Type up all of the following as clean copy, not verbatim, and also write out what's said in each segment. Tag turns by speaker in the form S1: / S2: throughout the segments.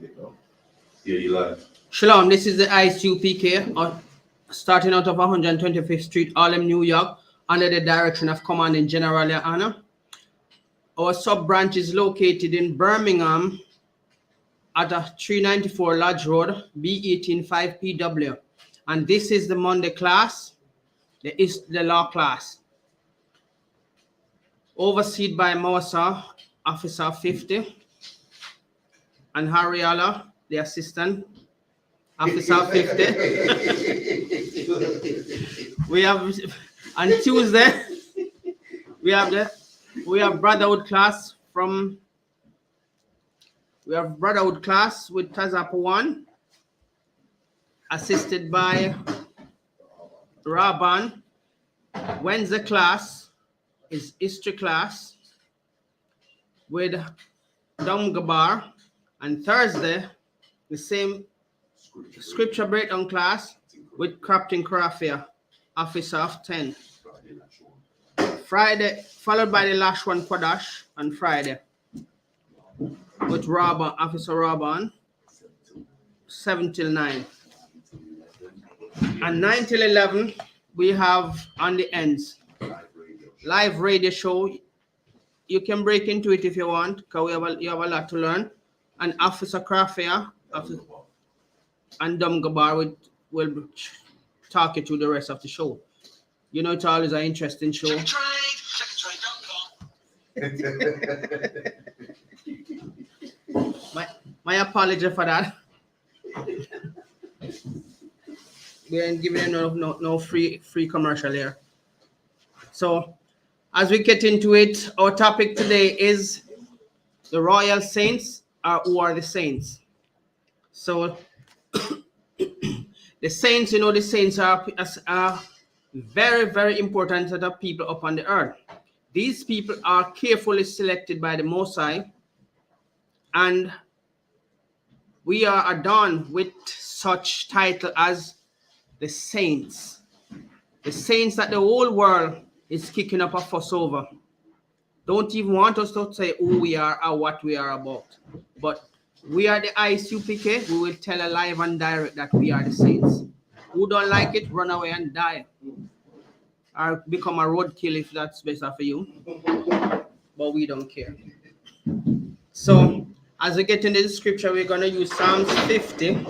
S1: Yeah, you live.
S2: Shalom, this is the I.S.U.P.K. Starting out of 125th Street, Harlem, New York, under the direction of Commanding General YAHANNA. Our sub-branch is located in Birmingham at a 394 Lodge Road, B185PW. And this is the Monday class, the law class. Overseen by Mawasa, Officer 50, and Hariala, the assistant, Officer 50. We have on Tuesday, we have Brotherhood class with Tazapa 1, assisted by Rabban. Wednesday class is history class with Dom Gabar, and Thursday the same scripture breakdown class with Captain Karafia, Officer of 10. Friday, followed by the last one Kodash on Friday with Rabban, Officer Rabban, 7 till 9. And 9 till 11, we have on the ends live radio show. You can break into it if you want, because you have a lot to learn. And Officer Krafia and Dom Gabar will talk you through the rest of the show. You know, it's always an interesting show. my apology for that. We ain't giving no free commercial here. So as we get into it, our topic today is the royal saints, or who are the saints. So the saints, the saints are very, very important set of people upon the earth. These people are carefully selected by the Most High, and we are adorned with such title as the saints. The saints that the whole world is kicking up a fuss over. Don't even want us to say who we are or what we are about. But we are the I.S.U.P.K. We will tell a live and direct that we are the saints. Who don't like it, run away and die. Or become a roadkill if that's better for you. But we don't care. So, as we get into the scripture, we're going to use Psalms 50.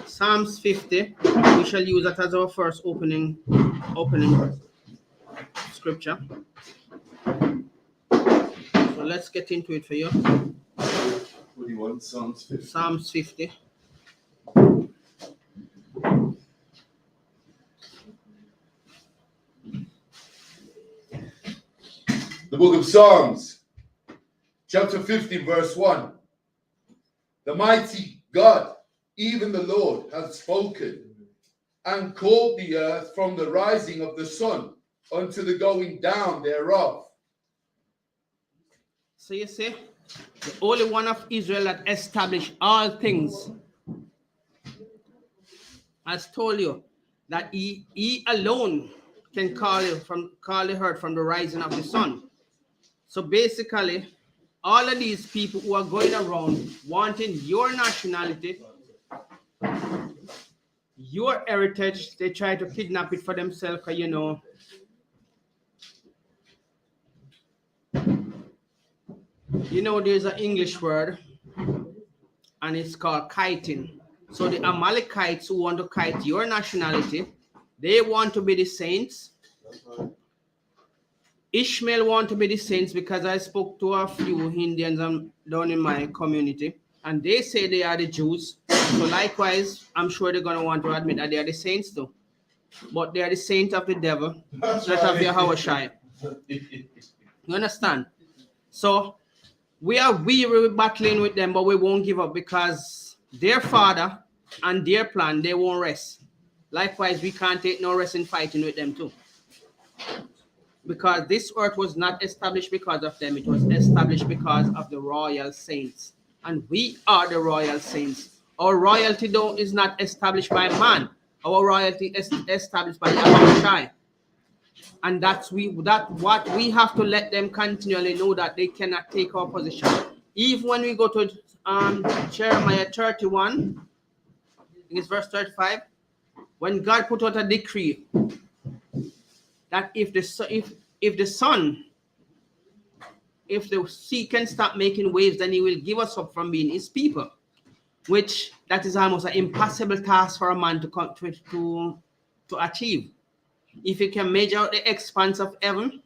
S2: Psalms 50. We shall use that as our first opening scripture. So let's get into it for you.
S1: What do you want? Psalms 50.
S2: Psalms 50.
S1: The book of Psalms, chapter 50, verse 1. The mighty God, even the Lord, hath spoken, and called the earth from the rising of the sun unto the going down thereof.
S2: So you see, the only one of Israel that established all things has told you that he alone can call the earth from the rising of the sun. So basically, all of these people who are going around wanting your nationality, your heritage, they try to kidnap it for themselves, because there's an English word, and it's called kiting. So the Amalekites who want to kite your nationality, they want to be the saints. Ishmael want to be the saints, because I spoke to a few Indians down in my community, and they say they are the Jews. So likewise, I'm sure they're going to want to admit that they are the saints too. But they are the saints of the devil, not of Yahushua. You understand? So we are weary battling with them, but we won't give up, because their father and their plan, they won't rest. Likewise, we can't take no rest in fighting with them too. Because this earth was not established because of them. It was established because of the royal saints. And we are the royal saints. Our royalty, though, is not established by man. Our royalty is established by Yahushua. And what we have to let them continually know, that they cannot take our position. Even when we go to Jeremiah 31, I think it's verse 35, when God put out a decree that if the sea can stop making waves, then he will give us up from being his people, which that is almost an impossible task for a man to achieve. If he can measure out the expanse of heaven,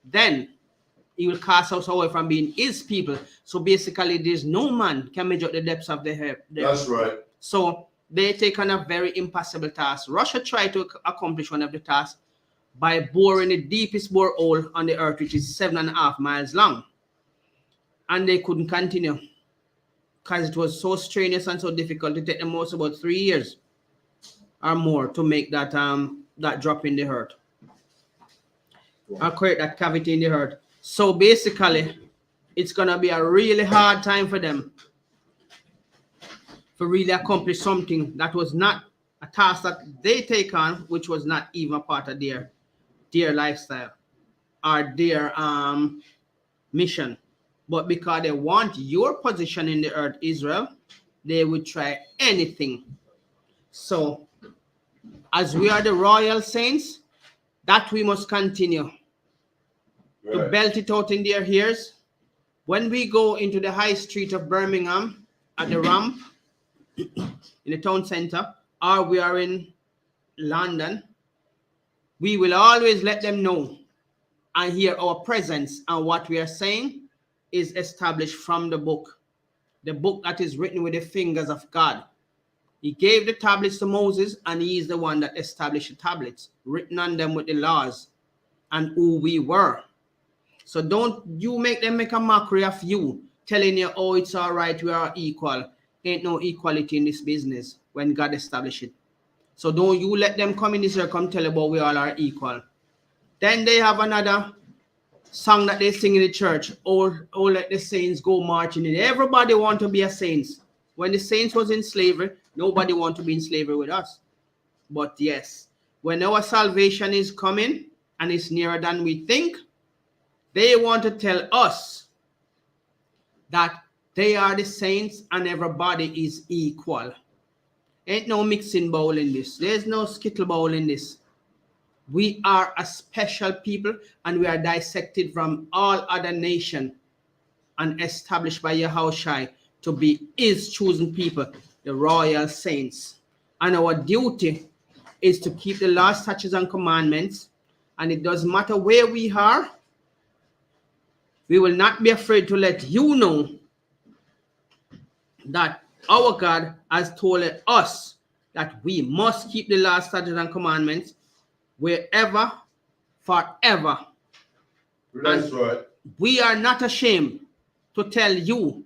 S2: then he will cast us away from being his people. So basically, there's no man can measure the depths of the earth.
S1: That's right.
S2: So they take on a very impossible task. Russia tried to accomplish one of the tasks by boring the deepest borehole on the earth, which is 7.5 miles long. And they couldn't continue because it was so strenuous and so difficult. It took them almost about 3 years or more to make that that drop in the earth. Or create that cavity in the earth. So basically, it's going to be a really hard time for them to really accomplish something that was not a task that they take on, which was not even a part of their lifestyle or their mission. But because they want your position in the earth, Israel, they would try anything. So, as we are the royal saints, that we must continue to belt it out in their ears. When we go into the high street of Birmingham at the ramp in the town center, or we are in London, we will always let them know and hear our presence, and what we are saying is established from the book that is written with the fingers of God. He gave the tablets to Moses, and he is the one that established the tablets, written on them with the laws and who we were. So don't you make them make a mockery of you, telling you, oh, it's all right, we are equal. Ain't no equality in this business when God established it. So don't you let them come in this year, come tell you about we all are equal. Then they have another song that they sing in the church, oh let the saints go marching in. Everybody want to be a saints. When the saints was in slavery, nobody want to be in slavery with us. But yes, when our salvation is coming and it's nearer than we think, they want to tell us that they are the saints and everybody is equal. Ain't no mixing bowl in this. There's no skittle bowl in this. We are a special people, and we are dissected from all other nations and established by Yahushua to be his chosen people, the royal saints. And our duty is to keep the law, statutes, and commandments. And it doesn't matter where we are. We will not be afraid to let you know that our God has told us that we must keep the law, statutes, and commandments wherever, forever.
S1: That's right.
S2: We are not ashamed to tell you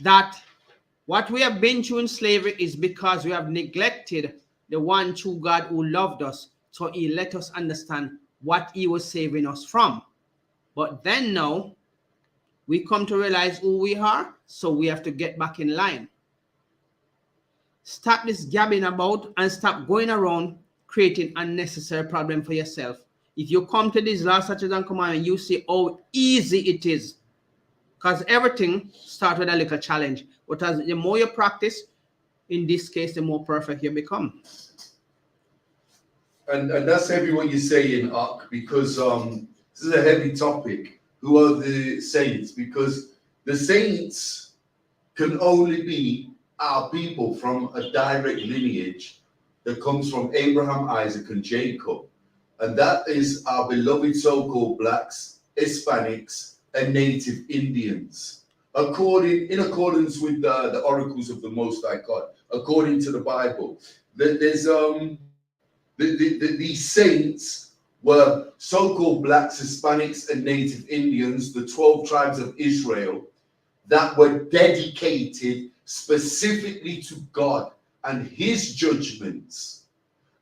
S2: that what we have been through in slavery is because we have neglected the one true God who loved us. So he let us understand what he was saving us from. But then now, we come to realize who we are, so we have to get back in line. Stop this gabbing about and stop going around creating unnecessary problem for yourself. If you come to these laws, statutes, and commandments, you see how easy it is. Because everything starts with a little challenge. But as the more you practice, in this case, the more perfect you become.
S1: And that's heavy what you're saying, Ak, because this is a heavy topic. Who are the saints? Because the saints can only be our people from a direct lineage that comes from Abraham, Isaac, and Jacob. And that is our beloved so-called blacks, Hispanics, and native Indians. In accordance with the oracles of the Most High God, according to the Bible, there's these saints were so-called blacks, Hispanics, and native Indians, the 12 tribes of Israel, that were dedicated specifically to God and his judgments.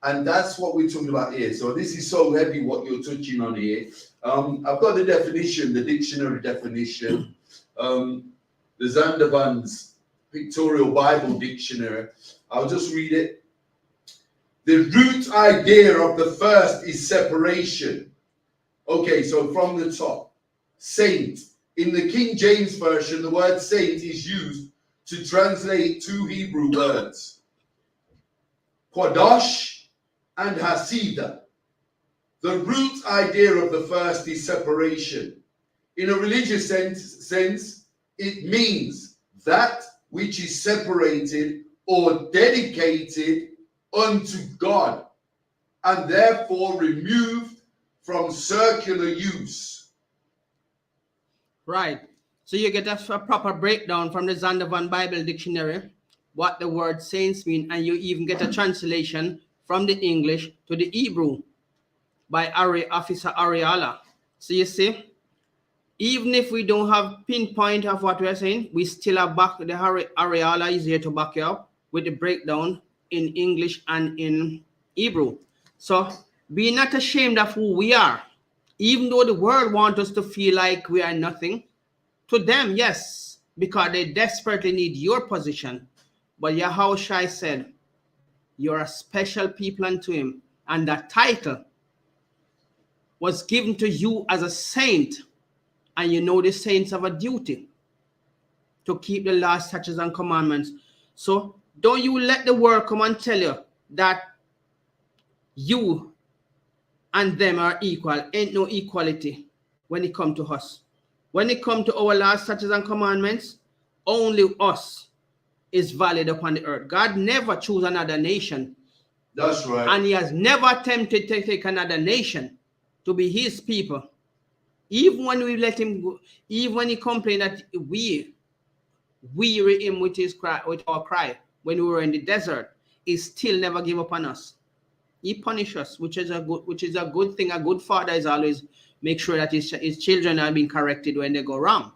S1: And that's what we're talking about here. So this is so heavy what you're touching on here. I've got the definition, the dictionary definition, the Zandervan's Pictorial Bible Dictionary. I'll just read it. The root idea of the first is separation. Okay, so from the top, saint. In the King James Version, the word saint is used to translate two Hebrew words, Quadash and Hasidah. The root idea of the first is separation. In a religious sense, it means that which is separated or dedicated unto God and therefore removed from circular use.
S2: Right. So you get a proper breakdown from the Zondervan Bible Dictionary, what the word saints mean, and you even get a translation from the English to the Hebrew by Officer Ariala. So you see, even if we don't have pinpoint of what we're saying, we still have back the Ariala is here to back you up with the breakdown in English and in Hebrew. So be not ashamed of who we are, even though the world wants us to feel like we are nothing. To them, yes, because they desperately need your position. But Yahushua said, you're a special people unto him, and that title was given to you as a saint. And you know the saints have a duty to keep the laws, statutes, and commandments. So don't you let the world come and tell you that you and them are equal. Ain't no equality when it come to us. When it come to our laws, statutes, and commandments, only us is valid upon the earth. God never chose another nation.
S1: That's right.
S2: And he has never attempted to take another nation to be his people. Even when we let him go, even when he complained that we weary him with his cry, with our cry, when we were in the desert, he still never gave up on us. He punished us, which is a good thing. A good father is always make sure that his children are being corrected when they go wrong.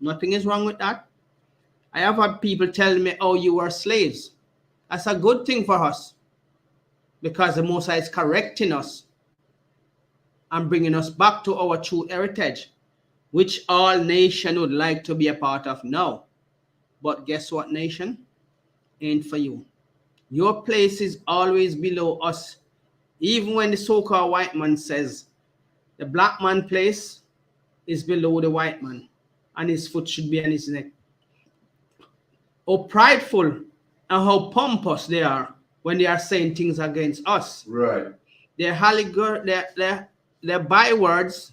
S2: Nothing is wrong with that. I have had people tell me, oh, you were slaves. That's a good thing for us, because the Most High is correcting us and bringing us back to our true heritage, which all nation would like to be a part of now. But guess what, nation? Ain't for you. Your place is always below us. Even when the so-called white man says the black man place is below the white man and his foot should be on his neck. How prideful and how pompous they are when they are saying things against us.
S1: Right.
S2: Their bywords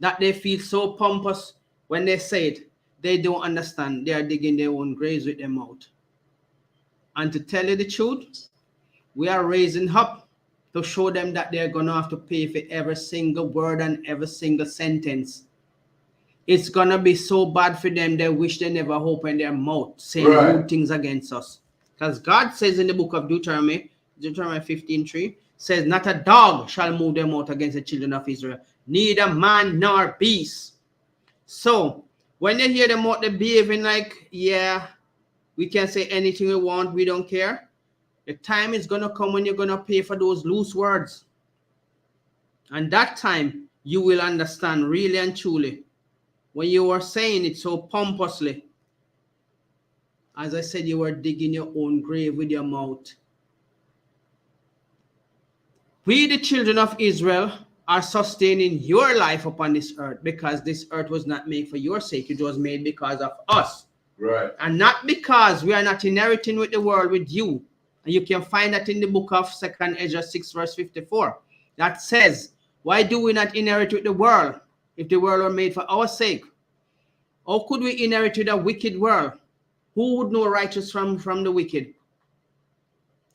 S2: that they feel so pompous when they say it, they don't understand. They are digging their own graves with their mouth. And to tell you the truth, we are raising up to show them that they're going to have to pay for every single word and every single sentence. It's going to be so bad for them, they wish they never opened their mouth saying rude things against us. Because God says in the book of Deuteronomy 15:3, says, not a dog shall move their mouth against the children of Israel, neither man nor beast. So when they hear them out, they're behaving like, yeah, we can say anything we want, we don't care. The time is going to come when you're going to pay for those loose words. And that time, you will understand really and truly. When you were saying it so pompously, as I said, you were digging your own grave with your mouth. We, the children of Israel, are sustaining your life upon this earth, because this earth was not made for your sake. It was made because of us.
S1: Right.
S2: And not because we are not inheriting with the world with you. And you can find that in the book of 2 Ezra 6 verse 54. That says, why do we not inherit with the world if the world were made for our sake? How could we inherit with a wicked world? Who would know righteous from the wicked?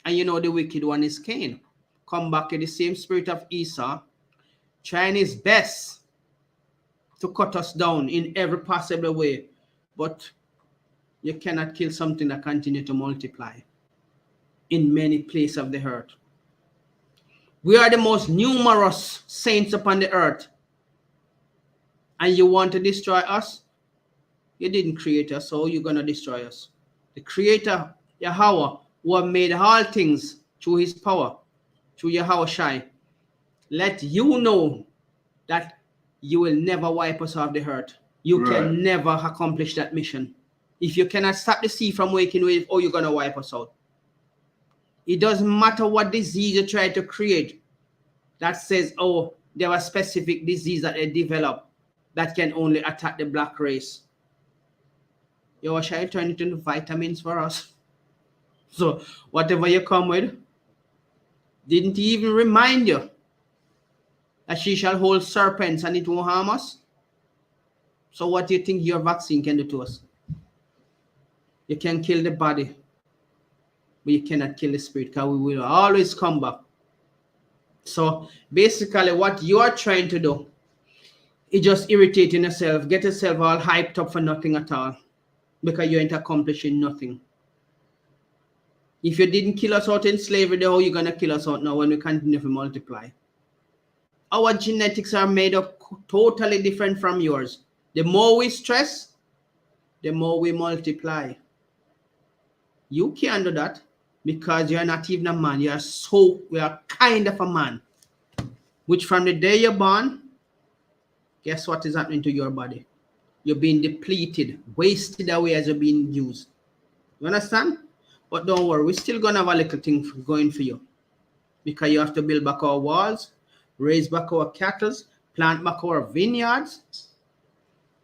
S2: And you know the wicked one is Cain. Come back to the same spirit of Esau, trying his best to cut us down in every possible way. But you cannot kill something that continues to multiply in many places of the earth. We are the most numerous saints upon the earth. And you want to destroy us? You didn't create us, so you're going to destroy us. The Creator, Yahweh, who have made all things through his power, through Yahushua, let you know that you will never wipe us off the earth. You can never accomplish that mission. If you cannot stop the sea from waking wave, or you're going to wipe us out. It doesn't matter what disease you try to create that says, oh, there was specific disease that they develop that can only attack the black race. You shall turn it into vitamins for us. So whatever you come with, didn't he even remind you that she shall hold serpents and it won't harm us? So what do you think your vaccine can do to us? You can kill the body, but you cannot kill the spirit, because we will always come back. So basically what you are trying to do is just irritating yourself, get yourself all hyped up for nothing at all, because you ain't accomplishing nothing. If you didn't kill us out in slavery, then how are you going to kill us out now when we continue to multiply? Our genetics are made up totally different from yours. The more we stress, the more we multiply. You can't do that because you're not even a man. You are kind of a man. Which from the day you're born, guess what is happening to your body? You're being depleted, wasted away as you're being used. You understand? But don't worry, we're still going to have a little thing going for you. Because you have to build back our walls, raise back our cattle, plant back our vineyards,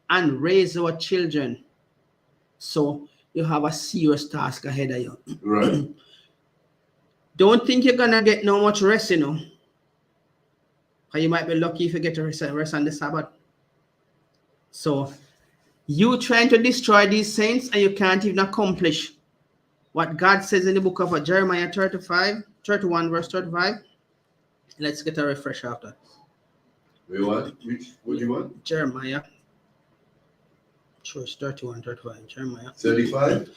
S2: and raise our children. So you have a serious task ahead of you.
S1: Right.
S2: Don't think you're going to get no much rest, you know. Because you might be lucky if you get a rest on the Sabbath. So you trying to destroy these saints and you can't even accomplish what God says in the book of Jeremiah 31 verse 35. Let's get a refresh after.
S1: Wait, what? What do you want?
S2: Jeremiah. Sure, it's 31, 35. Jeremiah.
S1: 35?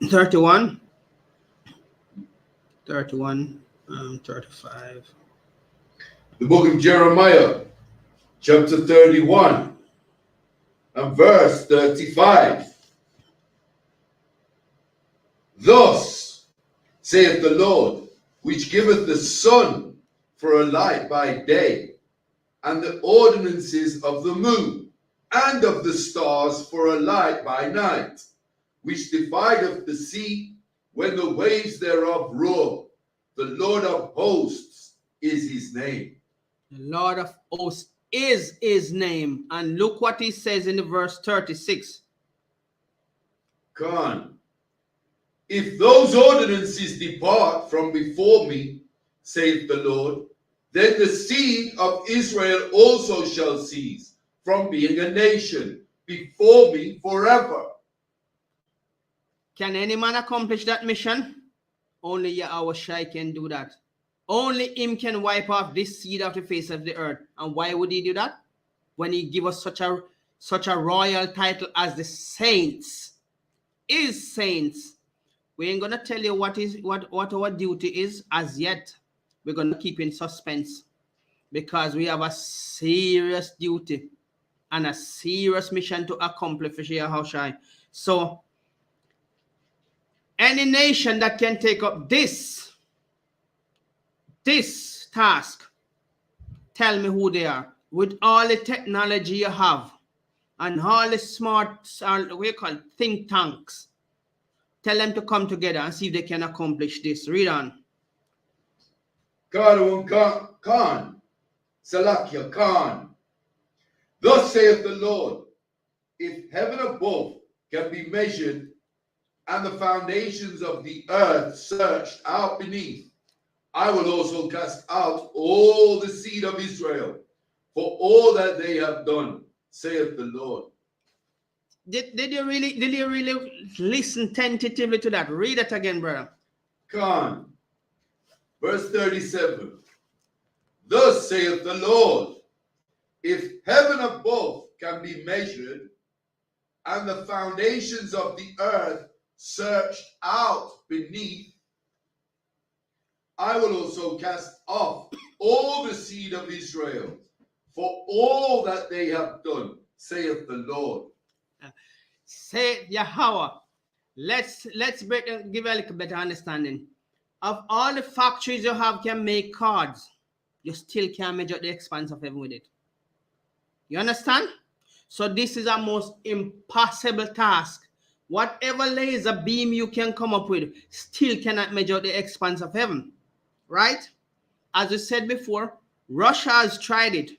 S2: 31. 31, 35.
S1: The book of Jeremiah, chapter 31, and verse 35. Thus saith the Lord, which giveth the sun for a light by day, and the ordinances of the moon and of the stars for a light by night, which divideth the sea when the waves thereof roar. The Lord of hosts is his name.
S2: The Lord of hosts is his name. And look what he says in the verse 36.
S1: Khan, if those ordinances depart from before me, saith the Lord, then the seed of Israel also shall cease from being a nation before me forever.
S2: Can any man accomplish that mission? Only YAHANNA can do that. Only him can wipe off this seed off the face of the earth. And why would he do that? When he give us such a royal title as the saints. Is saints. We ain't gonna tell you what our duty is as yet. We're gonna keep in suspense because we have a serious duty and a serious mission to accomplish for YAHANNA. So any nation that can take up this task, tell me who they are. With all the technology you have and all the smart, think tanks, tell them to come together and see if they can accomplish this. Read on.
S1: Khan, Salakia Khan. Thus saith the Lord, if heaven above can be measured and the foundations of the earth searched out beneath, I will also cast out all the seed of Israel for all that they have done, saith the Lord.
S2: Did you really listen tentatively to that? Read it again, brother.
S1: Khan, verse 37. Thus saith the Lord, if heaven above can be measured and the foundations of the earth searched out beneath, I will also cast off all the seed of Israel for all that they have done, saith the Lord.
S2: Say Yahweh. Let's give a little better understanding. Of all the factories you have can make cards, you still can't measure the expanse of heaven with it. You understand? So this is a most impossible task Whatever laser beam you can come up with still cannot measure the expanse of heaven, right? As we said before, Russia has tried it,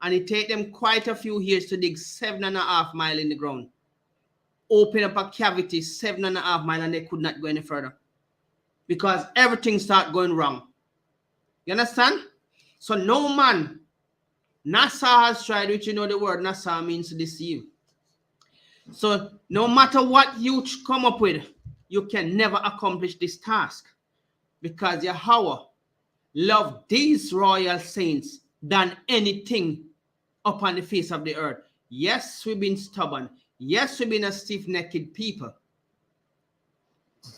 S2: and it takes them quite a few years to dig 7.5 miles in the ground. Open up a cavity 7.5 miles, and they could not go any further because everything started going wrong. You understand? So no man, NASA has tried, which you know the word NASA means to deceive. So no matter what you come up with, you can never accomplish this task because Yahweh loved these royal saints than anything upon the face of the earth. Yes, we've been stubborn. Yes, we've been a stiff-necked people.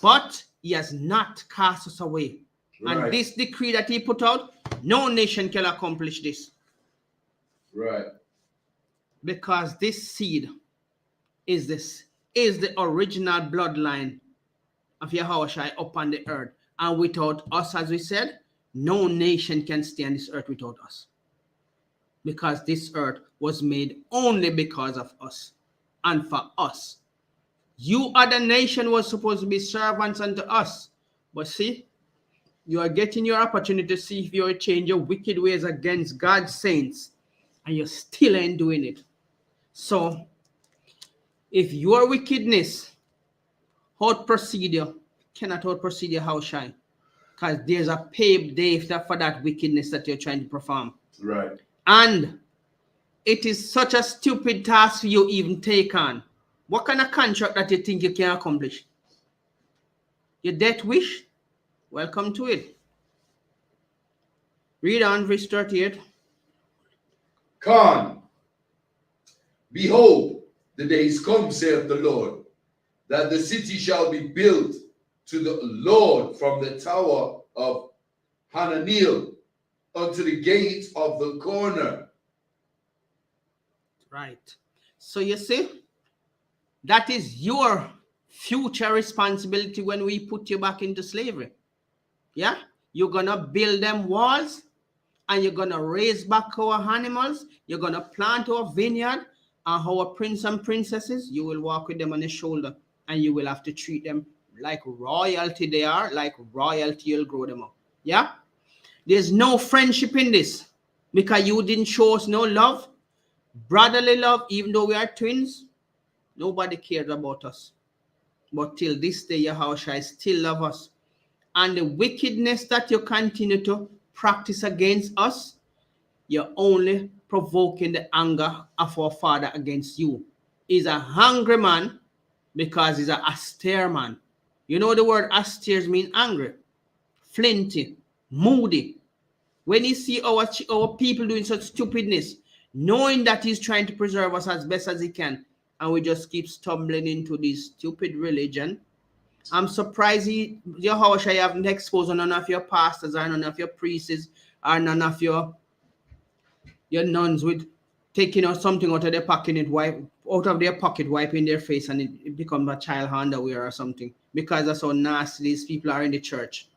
S2: But he has not cast us away. Right. And this decree that he put out, no nation can accomplish this.
S1: Right.
S2: Because this seed is the original bloodline of Yahushua upon the earth. And without us, as we said, no nation can stay on this earth without us. Because this earth was made only because of us and for us. You other nation was supposed to be servants unto us. But see, you are getting your opportunity to see if you will change your wicked ways against God's saints. And you still ain't doing it. So, if your wickedness out procedure cannot out procedure how shine, because there's a paved day for that wickedness that you're trying to perform.
S1: Right.
S2: And it is such a stupid task for you even take on. What kind of contract that you think you can accomplish? Your death wish? Welcome to it. Read on verse 38.
S1: Khan, behold, the days come, saith the Lord, that the city shall be built to the Lord from the tower of Hananeel unto the gate of the corner.
S2: Right. So you see, that is your future responsibility when we put you back into slavery. Yeah? You're going to build them walls, and you're going to raise back our animals. You're going to plant our vineyard, and our prince and princesses, you will walk with them on the shoulder, and you will have to treat them like royalty they are, like royalty you'll grow them up. Yeah? There's no friendship in this because you didn't show us no love, brotherly love, even though we are twins. Nobody cares about us. But till this day, Yahushua still love us. And the wickedness that you continue to practice against us, you're only provoking the anger of our Father against you. He's a hungry man because he's an austere man. You know the word austere means angry, flinty, moody. When you see our people doing such stupidness, knowing that he's trying to preserve us as best as he can, and we just keep stumbling into this stupid religion. I'm surprised Yahushua haven't exposed none of your pastors or none of your priests or none of your nuns with taking out something out of their pocket, wiping their face, and it becomes a child underwear or something, because that's how nasty these people are in the church.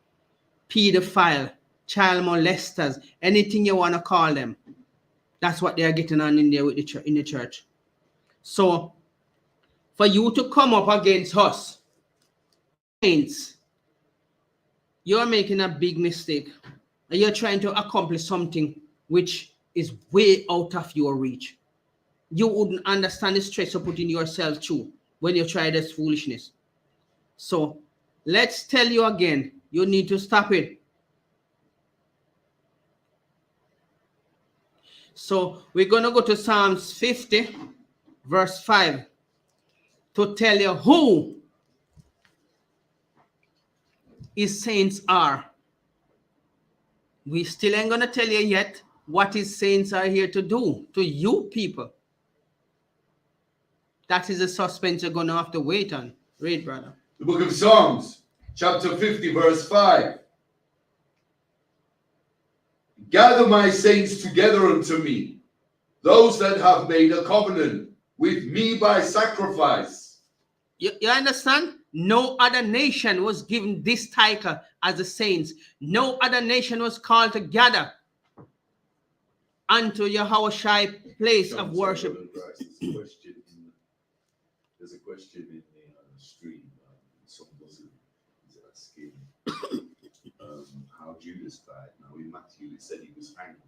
S2: Pedophile, child molesters, anything you want to call them. That's what they are getting on in there with in the church. So, for you to come up against us, you're making a big mistake. And you're trying to accomplish something which is way out of your reach. You wouldn't understand the stress you're putting yourself through when you try this foolishness. So, let's tell you again, you need to stop it. So, we're going to go to Psalms 50, verse 5, to tell you who his saints are. We still ain't going to tell you yet what his saints are here to do to you people. That is a suspense you're going to have to wait on. Read, brother.
S1: The book of Psalms, chapter 50, verse 5. Gather my saints together unto me, those that have made a covenant with me by sacrifice.
S2: You understand? No other nation was given this title as the saints. No other nation was called to gather unto Yahushua place of worship.
S1: There's a question in the stream. Some Muslim is asking how Judas died. Now in Matthew it said he was hanged.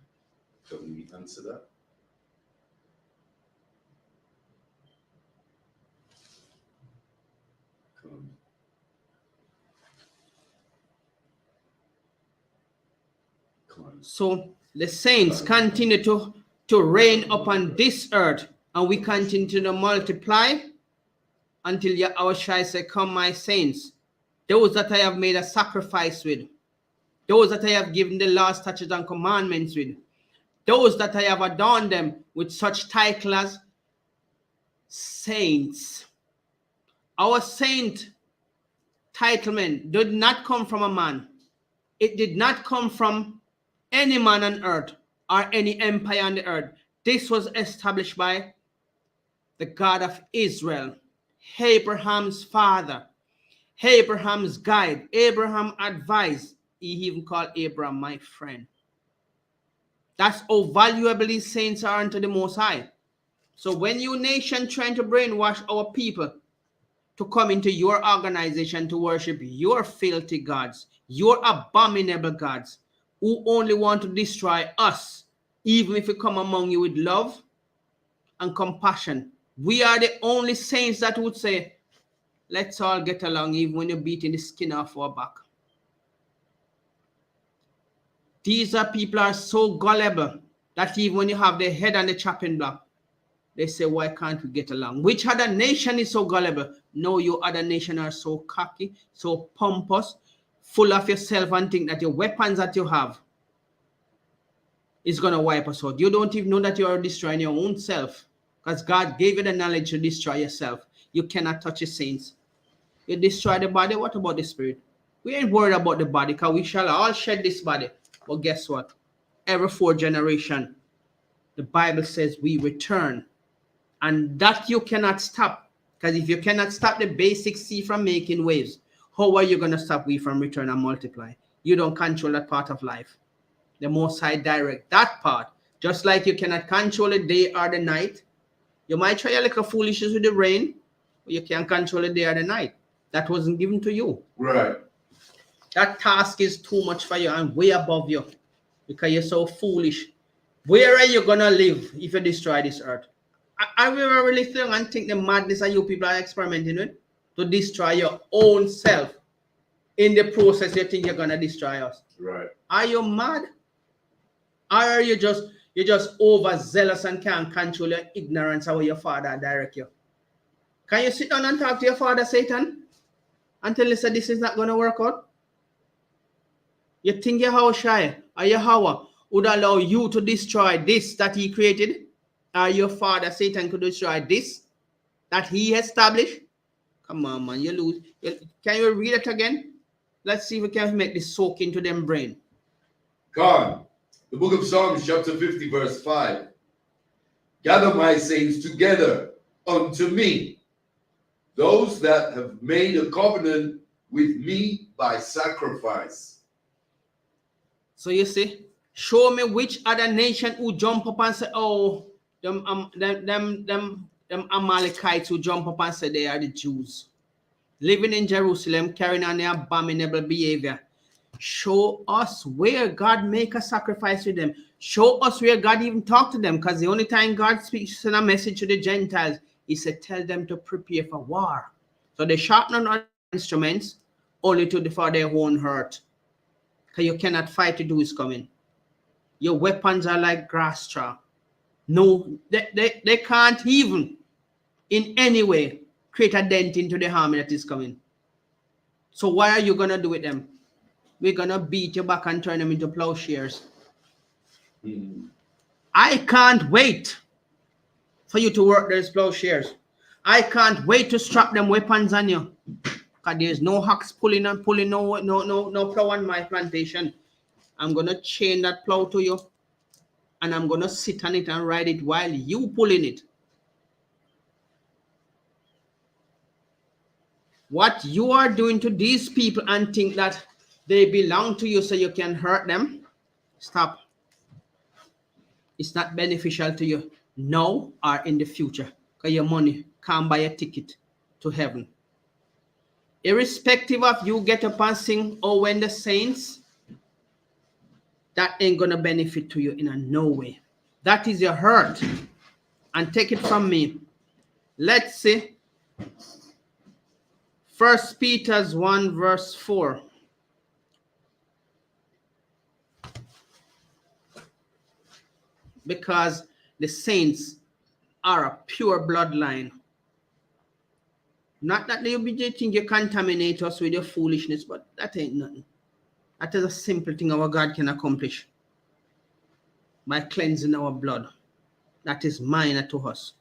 S1: Can we answer that? Come on.
S2: So the saints continue to reign upon this earth, and we continue to multiply until Yahushua say, "Come, my saints, those that I have made a sacrifice with, those that I have given the law, statutes, and commandments with, those that I have adorned them with such title as saints." Our saint titlement did not come from a man. It did not come from any man on earth or any empire on the earth. This was established by the God of Israel, Abraham's father, Abraham's guide. Abraham advised. He even called Abraham my friend. That's how valuable these saints are unto the Most High. So when you nation trying to brainwash our people to come into your organization to worship your filthy gods, your abominable gods, who only want to destroy us, even if we come among you with love and compassion, we are the only saints that would say, let's all get along, even when you're beating the skin off our back. These are people are so gullible that even when you have their head on the chopping block, they say, why can't we get along? Which other nation is so gullible? No, you other nation are so cocky, so pompous, full of yourself, and think that your weapons that you have is going to wipe us out. You don't even know that you are destroying your own self, because God gave you the knowledge to destroy yourself. You cannot touch the saints. You destroy the body. What about the spirit? We ain't worried about the body, because we shall all shed this body. But guess what? Every 4th generation, the Bible says we return. And that you cannot stop. Because if you cannot stop the basic sea from making waves, how are you going to stop we from return and multiply? You don't control that part of life. The Most High direct that part. Just like you cannot control the day or the night. You might try a little foolishness with the rain, but you can't control the day or the night. That wasn't given to you.
S1: Right.
S2: That task is too much for you and way above you, because you're so foolish. Where are you going to live if you destroy this earth? I will really think and think the madness that you people are experimenting with to destroy your own self. In the process, you think you're going to destroy us.
S1: Right.
S2: Are you mad? Or are you just overzealous and can't control your ignorance of what your father direct you? Can you sit down and talk to your father, Satan, and tell us that this is not going to work out? You think Yahushua or Yahweh would allow you to destroy this that he created? Or your father, Satan, could destroy this that he established? Come on, man. You lose. Can you read it again? Let's see if we can make this soak into them brain.
S1: God, the book of Psalms, chapter 50, verse 5. Gather my saints together unto me, those that have made a covenant with me by sacrifice.
S2: So you see, show me which other nation who jump up and say, oh, them Amalekites who jump up and say they are the Jews, living in Jerusalem, carrying on their abominable behavior. Show us where God make a sacrifice with them. Show us where God even talk to them, because the only time God speaks, send a message to the Gentiles, he said, tell them to prepare for war. So they sharpen on instruments only for their own hurt, because you cannot fight the Jews coming. Your weapons are like grass straw. No, they can't even in any way create a dent into the army that is coming. So what are you going to do with them? We're going to beat you back and turn them into plowshares. I can't wait for you to work those plowshares. I can't wait to strap them weapons on you. Because there's no ox pulling no plow on my plantation. I'm going to chain that plow to you. And I'm going to sit on it and ride it while you pulling it. What you are doing to these people and think that they belong to you so you can hurt them, stop. It's not beneficial to you now or in the future, because your money can't buy a ticket to heaven. Irrespective of you get up and sing, oh, when the saints, that ain't gonna benefit to you in a no way. That is your hurt. And take it from me. Let's see. 1 Peter 1 verse 4. Because the saints are a pure bloodline. Not that you think you contaminate us with your foolishness, but that ain't nothing. That is a simple thing our God can accomplish by cleansing our blood. That is minor to us.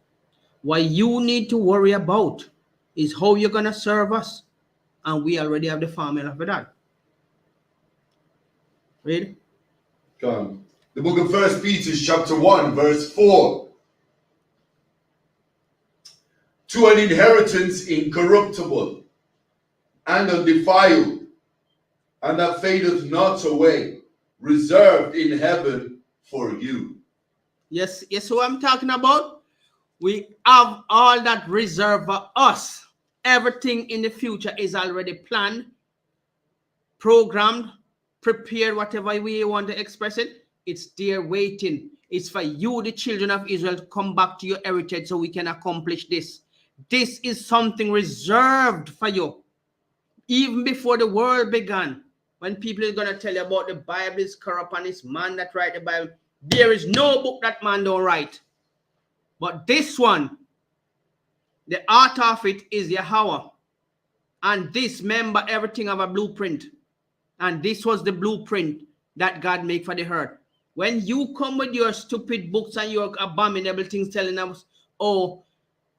S2: What you need to worry about is how you're going to serve us. And we already have the formula for that. Read.
S1: Come. The book of 1 Peter chapter 1 verse 4. To an inheritance incorruptible and undefiled, and that fadeth not away, reserved in heaven for you.
S2: Yes, what I'm talking about? We have all that reserved for us. Everything in the future is already planned, programmed, prepared, whatever way you want to express it. It's there waiting. It's for you, the children of Israel, to come back to your heritage so we can accomplish this. This is something reserved for you. Even before the world began, when people are going to tell you about the Bible is corrupt and it's man that write the Bible, there is no book that man don't write. But this one, the author of it is Yahweh. And this, remember, everything of a blueprint. And this was the blueprint that God made for the earth. When you come with your stupid books and your abominable things telling us, oh,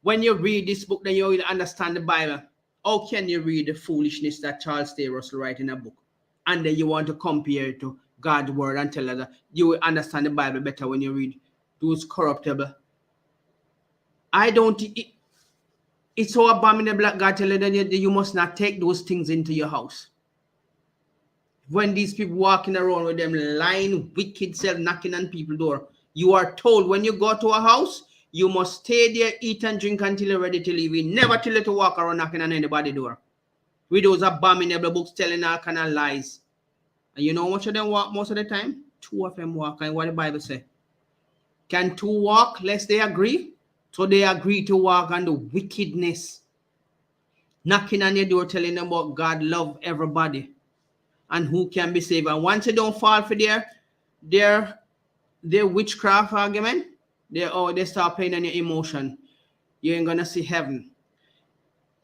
S2: when you read this book, then you will understand the Bible. How can you read the foolishness that Charles T. Russell write in a book? And then you want to compare it to God's word and tell us that you will understand the Bible better when you read those corruptible. It's so abominable that God telling you that you must not take those things into your house. When these people walking around with them lying, wicked self, knocking on people's door, you are told when you go to a house, you must stay there, eat and drink until you're ready to leave. You never tell you to walk around knocking on anybody's door. With those abominable books telling all kind of lies. And you know how much of them walk most of the time? 2 of them walk. And what the Bible say? Can 2 walk lest they agree? So they agree to walk on the wickedness. Knocking on your door telling them about God love everybody. And who can be saved. And once you don't fall for their witchcraft argument, they start playing on your emotion. You ain't gonna see heaven.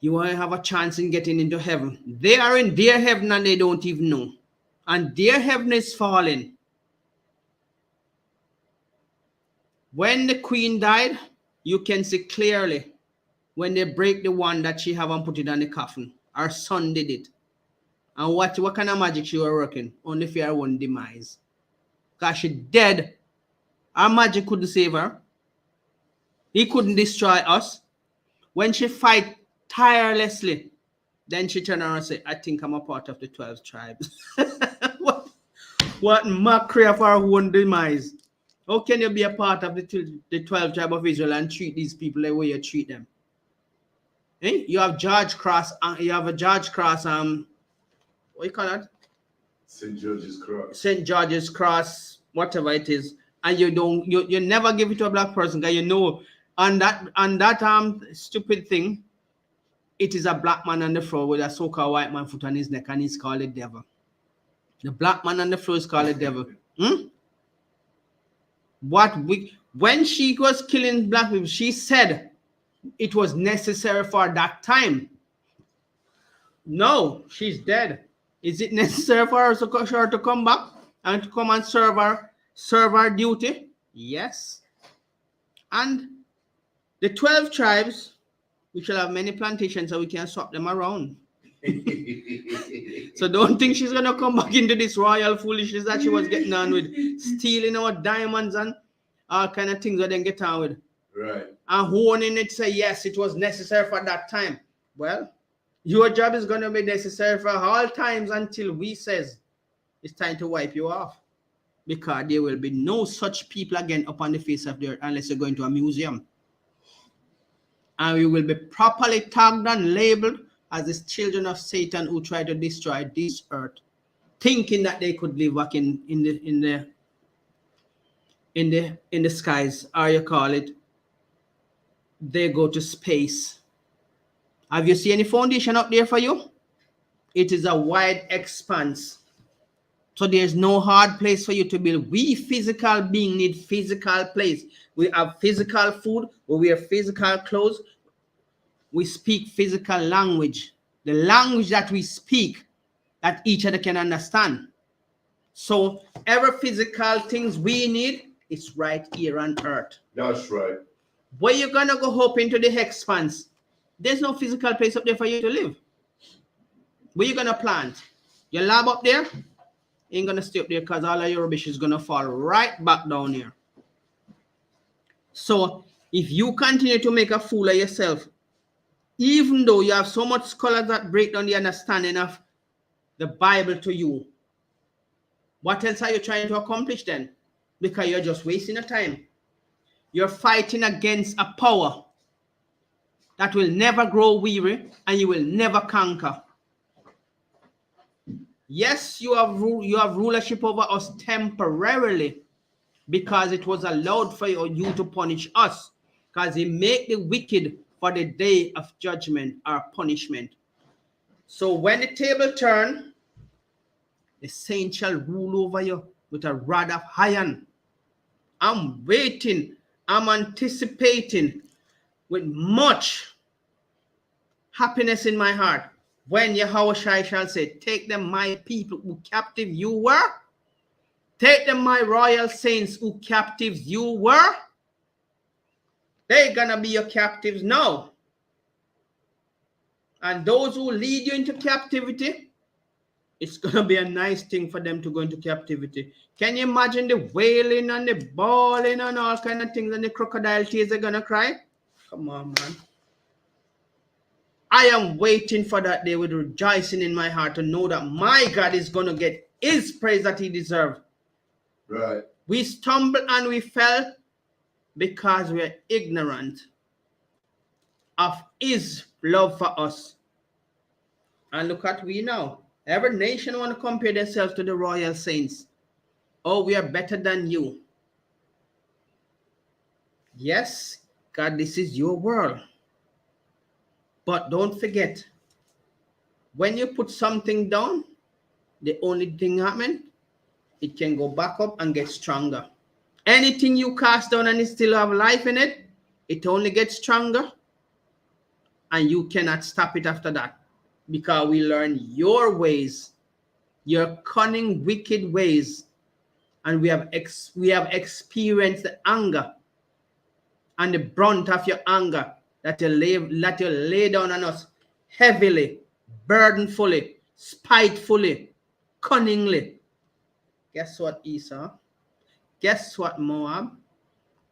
S2: You won't have a chance in getting into heaven. They are in their heaven and they don't even know. And their heaven is falling. When the queen died, you can see clearly when they break the one that she haven't put it on the coffin. Her son did it. And what kind of magic she was working? Only for her own demise. Because she dead. Our magic couldn't save her. He couldn't destroy us. When she fight tirelessly, then she turned around and said, I think I'm a part of the 12 tribes. What mockery of our own demise. How can you be a part of the 12 tribe of Israel and treat these people the way you treat them? Eh? You have George Cross, what you call that?
S1: St. George's Cross.
S2: St. George's Cross, whatever it is. And you never give it to a black person because you know on that stupid thing, it is a black man on the floor with a so-called white man foot on his neck, and he's called the devil. The black man on the floor is called the devil. When she was killing black people, she said it was necessary for that time. No, she's dead. Is it necessary for her to come back and to come and serve her duty? Yes. And the 12 tribes, we shall have many plantations so we can swap them around. So don't think she's going to come back into this royal foolishness that she was getting on with, stealing our diamonds and all kind of things that they get on with.
S1: Right.
S2: And honing it, say, yes, it was necessary for that time. Well, your job is going to be necessary for all times until we says it's time to wipe you off. Because there will be no such people again upon the face of the earth unless you're going to a museum. And we will be properly tagged and labeled as the children of Satan who try to destroy this earth, thinking that they could live back in the skies, or you call it, they go to space. Have you seen any foundation up there for you? It is a wide expanse. So there's no hard place for you to build. We physical beings need physical place. We have physical food, we wear physical clothes, we speak physical language. The language that we speak that each other can understand. So every physical things we need is right here on earth.
S1: That's right.
S2: Where you're gonna go up into the expanse, there's no physical place up there for you to live. Where you gonna plant? Your lab up there ain't gonna stay up there because all of your rubbish is gonna fall right back down here. So if you continue to make a fool of yourself, even though you have so much scholars that break down the understanding of the Bible to you, what else are you trying to accomplish then? Because you're just wasting your time. You're fighting against a power that will never grow weary and you will never conquer. Yes, you have rulership over us temporarily because it was allowed for you to punish us, because he make the wicked for the day of judgment or punishment. So when the table turn, the saint shall rule over you with a rod of iron. I'm waiting, I'm anticipating with much happiness in my heart when Yahushua shall say, take them my people who captive you were, take them my royal saints who captives you were. They're gonna be your captives now. And those who lead you into captivity, it's gonna be a nice thing for them to go into captivity. Can you imagine the wailing and the bawling and all kind of things, and the crocodile tears are gonna cry? Come on, man. I am waiting for that day with rejoicing in my heart to know that my God is gonna get his praise that he deserves.
S1: Right.
S2: We stumbled and we fell because we are ignorant of his love for us. And look at we now. Every nation want to compare themselves to the royal saints. Oh, we are better than you. Yes, God, this is your world. But don't forget, when you put something down, the only thing happen, it can go back up and get stronger. Anything you cast down and it still have life in it, it only gets stronger. And you cannot stop it after that. Because we learn your ways, your cunning, wicked ways. And we have experienced the anger and the brunt of your anger that you lay down on us heavily, burdenfully, spitefully, cunningly. Guess what, Esau? Guess what, Moab?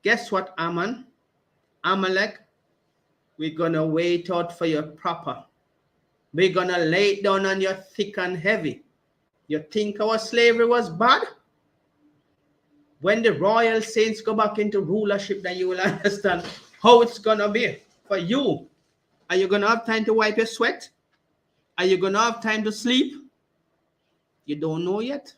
S2: Guess what, Ammon? Amalek? We're going to wait out for your proper. We're going to lay it down on your thick and heavy. You think our slavery was bad? When the royal saints go back into rulership, then you will understand how it's going to be for you. Are you going to have time to wipe your sweat? Are you going to have time to sleep? You don't know yet.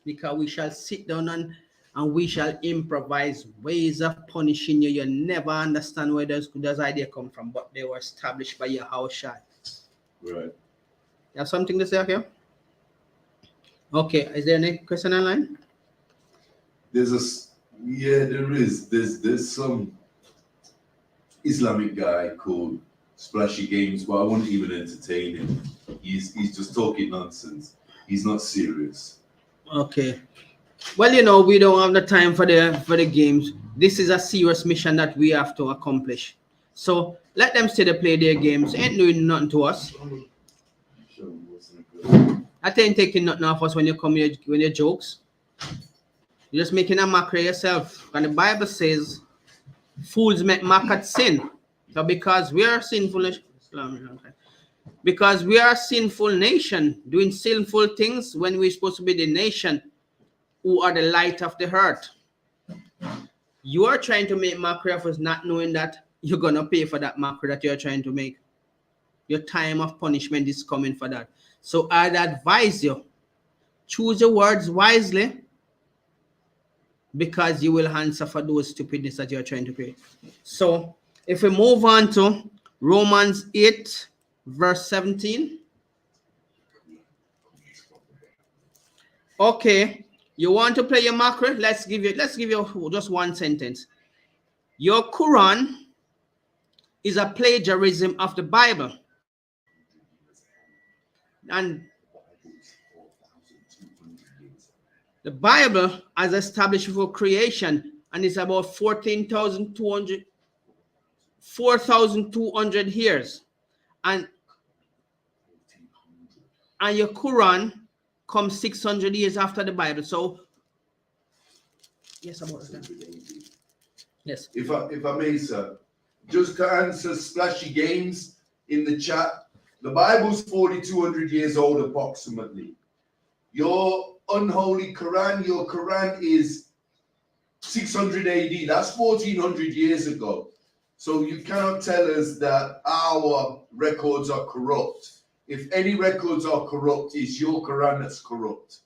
S2: Because we shall sit down and we shall improvise ways of punishing you. You never understand where those ideas come from, but they were established by Yahushua.
S1: Right.
S2: You have something to say here? Okay, is there any question online?
S1: There is. There's some Islamic guy called Splashy Games, but I wouldn't even entertain him. He's just talking nonsense. He's not serious.
S2: Okay. Well, we don't have the time for the games. This is a serious mission that we have to accomplish. So let them stay to play their games. Ain't doing nothing to us. I ain't taking nothing off us when you come here when you jokes. You're just making a mockery of yourself. And the Bible says, fools make mock at sin. So because we are sinful, because we are a sinful nation, doing sinful things when we're supposed to be the nation who are the light of the earth. You are trying to make mockery of us, not knowing that you're gonna pay for that macro that you're trying to make. Your time of punishment is coming for that. So I'd advise you, choose your words wisely, because you will answer for those stupidness that you're trying to pay. So if we move on to Romans 8, verse 17. Okay, you want to play your macro? Let's give you just one sentence. Your Quran is a plagiarism of the Bible. And the Bible as established before creation, and it's about 4,200 years. And your Quran comes 600 years after the Bible. So, yes, about that. Yes.
S1: If I may, sir, just to answer Splashy Games in the chat, the Bible's 4,200 years old approximately. Your unholy Quran, your Quran is 600 AD. That's 1,400 years ago. So you cannot tell us that our records are corrupt. If any records are corrupt, it's your Quran that's corrupt.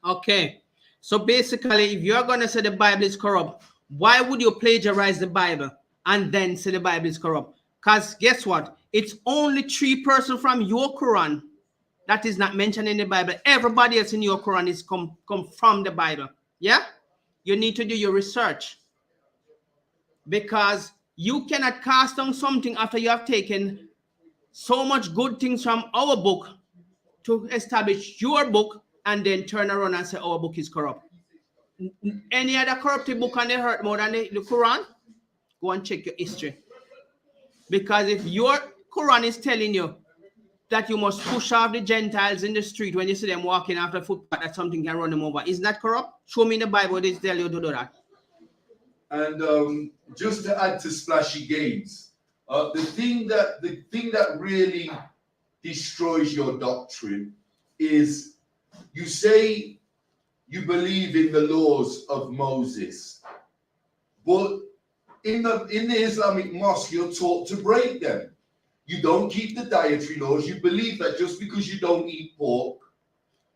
S2: Okay. So basically, if you're going to say the Bible is corrupt, why would you plagiarize the Bible and then say the Bible is corrupt? Because guess what? It's only 3 persons from your Quran that is not mentioned in the Bible. Everybody else in your Quran is come from the Bible. Yeah? You need to do your research. Because you cannot cast down something after you have taken so much good things from our book to establish your book and then turn around and say our book is corrupt. Any other corrupted book on the earth more than the Quran? Go and check your history. Because if your Quran is telling you that you must push off the Gentiles in the street when you see them walking after the footpath, that something can run them over, isn't that corrupt? Show me in the Bible they tell you to do that.
S1: And just to add to Splashy Games, the thing that really destroys your doctrine is you say you believe in the laws of Moses, but in the Islamic mosque you're taught to break them. You don't keep the dietary laws. You believe that just because you don't eat pork,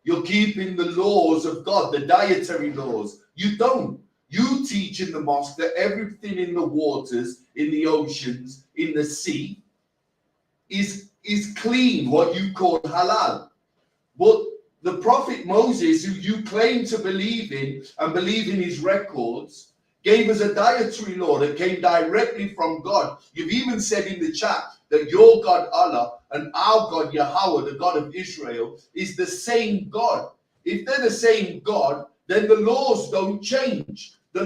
S1: you're keeping the laws of God, the dietary laws. You don't. You teach in the mosque that everything in the waters, in the oceans, in the sea is clean, what you call halal. But the Prophet Moses, who you claim to believe in and believe in his records, gave us a dietary law that came directly from God. You've even said in the chat that your God Allah and our God Yahweh, the God of Israel, is the same God. If they're the same God, then the laws don't change. The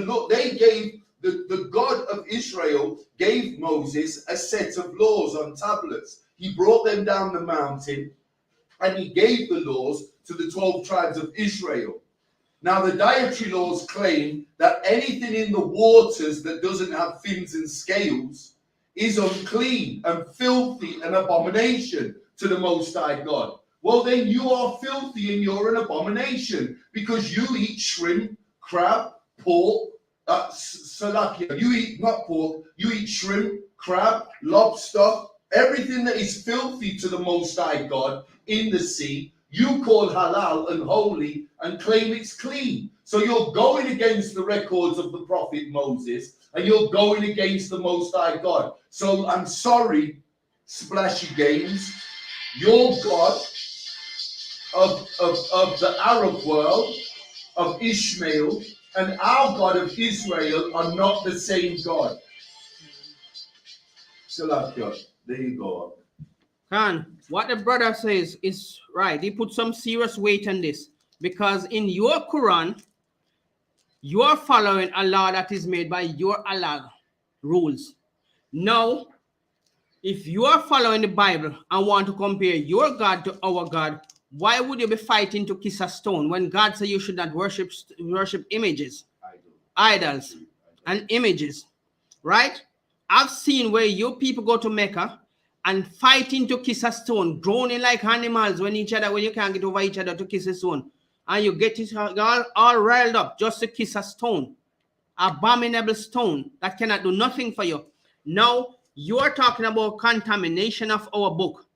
S1: God of Israel gave Moses a set of laws on tablets. He brought them down the mountain and he gave the laws to the 12 tribes of Israel. Now, the dietary laws claim that anything in the waters that doesn't have fins and scales is unclean and filthy and abomination to the Most High God. Well, then you are filthy and you're an abomination because you eat shrimp, crab, pork, salakia. You eat not pork, you eat shrimp, crab, lobster, everything that is filthy to the Most High God in the sea. You call halal and holy and claim it's clean. So you're going against the records of the Prophet Moses and you're going against the Most High God. So I'm sorry, Splashy Games, your God of the Arab world, of Ishmael, and our God of Israel are not the same God. Salakia, there you go.
S2: Khan, what the brother says is right. He put some serious weight on this because in your Quran, you are following a law that is made by your Allah rules. Now, if you are following the Bible and want to compare your God to our God, why would you be fighting to kiss a stone when God said you should not worship images, idols, and images, right? I've seen where you people go to Mecca and fighting to kiss a stone, groaning like animals when you can't get over each other to kiss a stone. And you get it all riled up just to kiss a stone, abominable stone that cannot do nothing for you. Now, you are talking about contamination of our book.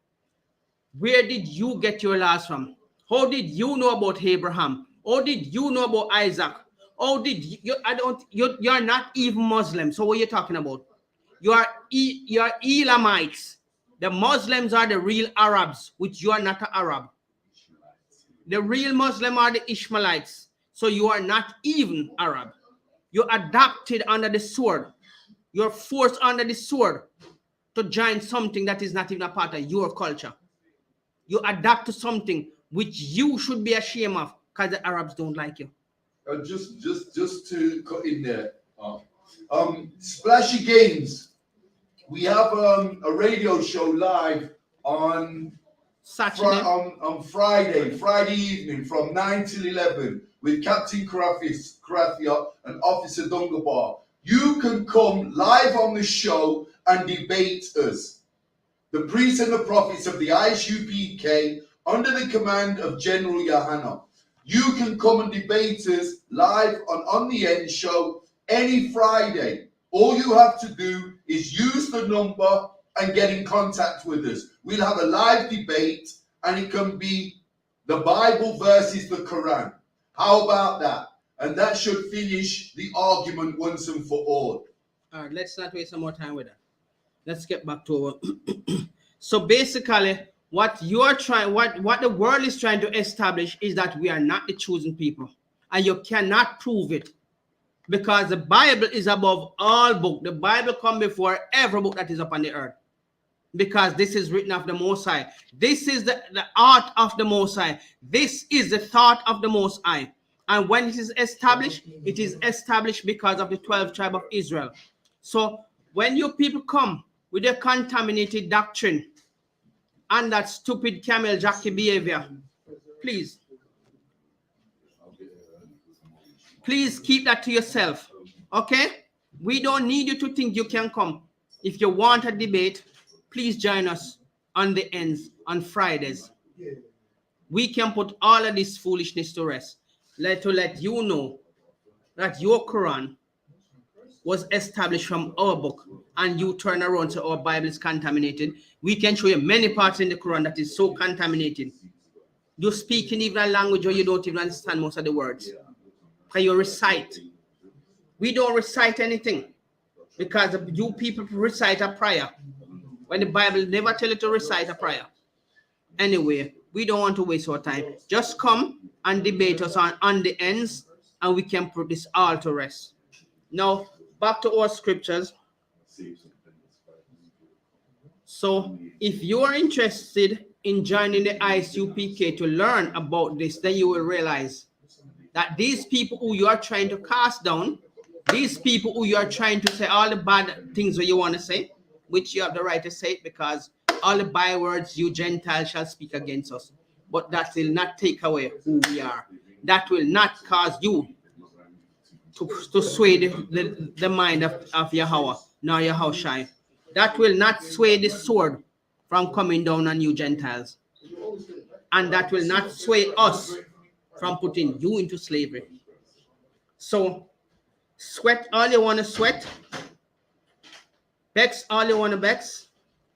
S2: Where did you get your laws from? How did you know about Abraham? How did you know about Isaac? How did you're not even Muslim. So what are you talking about? You are Elamites. The Muslims are the real Arabs, which you are not an Arab. The real Muslim are the Ishmaelites. So you are not even Arab. You're adopted under the sword. You're forced under the sword to join something that is not even a part of your culture. You adapt to something which you should be ashamed of because the Arabs don't like you.
S1: Just to cut in there. Splashy Games. We have a radio show live on
S2: Saturday.
S1: on Friday evening from 9 till 11 with Captain Karathia and Officer Dungabar. You can come live on the show and debate us. The priests and the prophets of the I.S.U.P.K under the command of General YAHANNA. You can come and debate us live on the End Show any Friday. All you have to do is use the number and get in contact with us. We'll have a live debate and it can be the Bible versus the Quran. How about that? And that should finish the argument once and for all.
S2: All right, let's not waste some more time with that. Let's get back to our So basically, what you are trying, what the world is trying to establish is that we are not the chosen people, and you cannot prove it because the Bible is above all book. The Bible comes before every book that is upon the earth, because this is written of the Most High. This is the art of the Most High. This is the thought of the Most High. And when it is established because of the 12 tribes of Israel. So when you people come with a contaminated doctrine and that stupid camel jockey behavior, please keep that to yourself. Okay? We don't need you to think you can come. If you want a debate, please join us on the Ends on Fridays. We can put all of this foolishness to rest. To let you know that your Quran was established from our book, and you turn around to our Bible is contaminated. We can show you many parts in the Quran that is so contaminated. You speak in even a language where you don't even understand most of the words. Because you recite. We don't recite anything because you people recite a prayer when the Bible never tell you to recite a prayer. Anyway, we don't want to waste our time. Just come and debate us on the Ends, and we can put this all to rest. Now, back to our scriptures. So, if you are interested in joining the I.S.U.P.K to learn about this, then you will realize that these people who you are trying to cast down, these people who you are trying to say all the bad things that you want to say, which you have the right to say it, because all the bywords you Gentiles shall speak against us. But that will not take away who we are. That will not cause you to sway the mind of Yahweh, nor Yahushai. That will not sway the sword from coming down on you Gentiles. And that will not sway us from putting you into slavery. So, sweat all you want to sweat. Vex all you want to vex.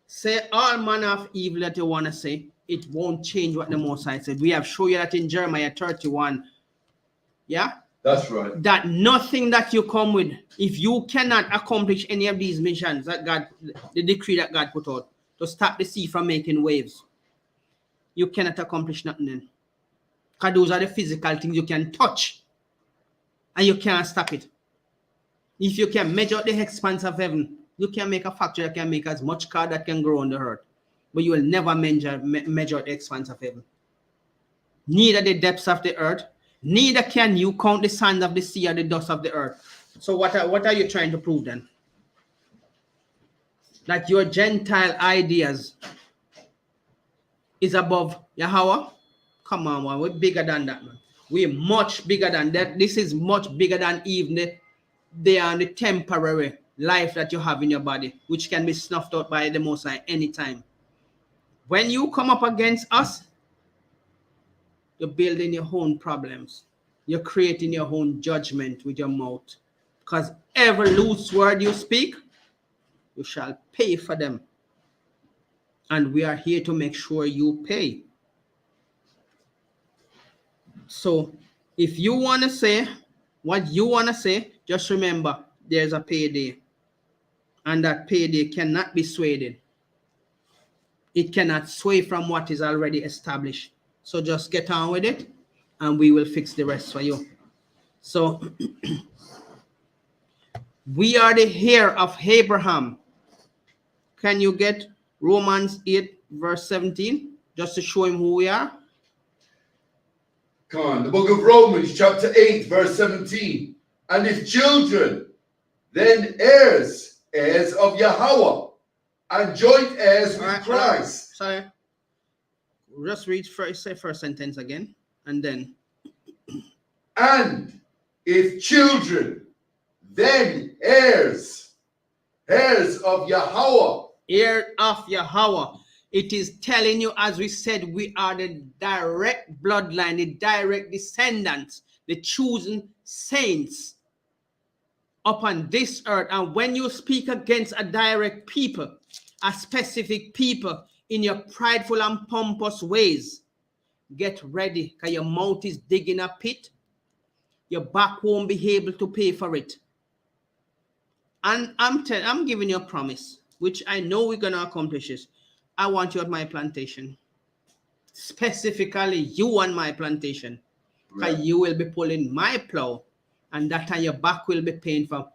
S2: Say all manner of evil that you want to say. It won't change what the Most High said. We have shown you that in Jeremiah 31. Yeah?
S1: That's right.
S2: That nothing that you come with, if you cannot accomplish any of these missions that God, the decree that God put out, to stop the sea from making waves, you cannot accomplish nothing then. Because those are the physical things you can touch. And you can't stop it. If you can measure the expanse of heaven, you can make a factory that can make as much car that can grow on the earth. But you will never measure the expanse of heaven. Neither the depths of the earth, neither can you count the sand of the sea or the dust of the earth. So what are you trying to prove then? That your Gentile ideas is above Yahweh? Come on, man. We're bigger than that, man. We're much bigger than that. This is much bigger than even the temporary life that you have in your body, which can be snuffed out by the Most High anytime. When you come up against us, you're building your own problems. You're creating your own judgment with your mouth. Because every loose word you speak you shall pay for them. And we are here to make sure you pay. So if you want to say what you want to say, just remember there's a payday. And that payday cannot be swayed. It cannot sway from what is already established. So just get on with it and we will fix the rest for you. So we are the heir of Abraham. Can you get Romans 8 verse 17 just to show him who we are?
S1: Come on, the book of Romans chapter 8 verse 17. And if children, then heirs, heirs of Yahweh, and joint heirs with Christ.
S2: Sorry. Just read first, say first sentence again, and then.
S1: And if children, then heirs, heirs of Yahweh.
S2: Heir of Yahweh. It is telling you, as we said, we are the direct bloodline, the direct descendants, the chosen saints upon this earth. And when you speak against a direct people, a specific people, in your prideful and pompous ways, get ready, because your mouth is digging a pit. Your back won't be able to pay for it. And I'm giving you a promise, which I know we're going to accomplish this. I want you at my plantation. Specifically, you on my plantation. Because you will be pulling my plow, and that time your back will be paying for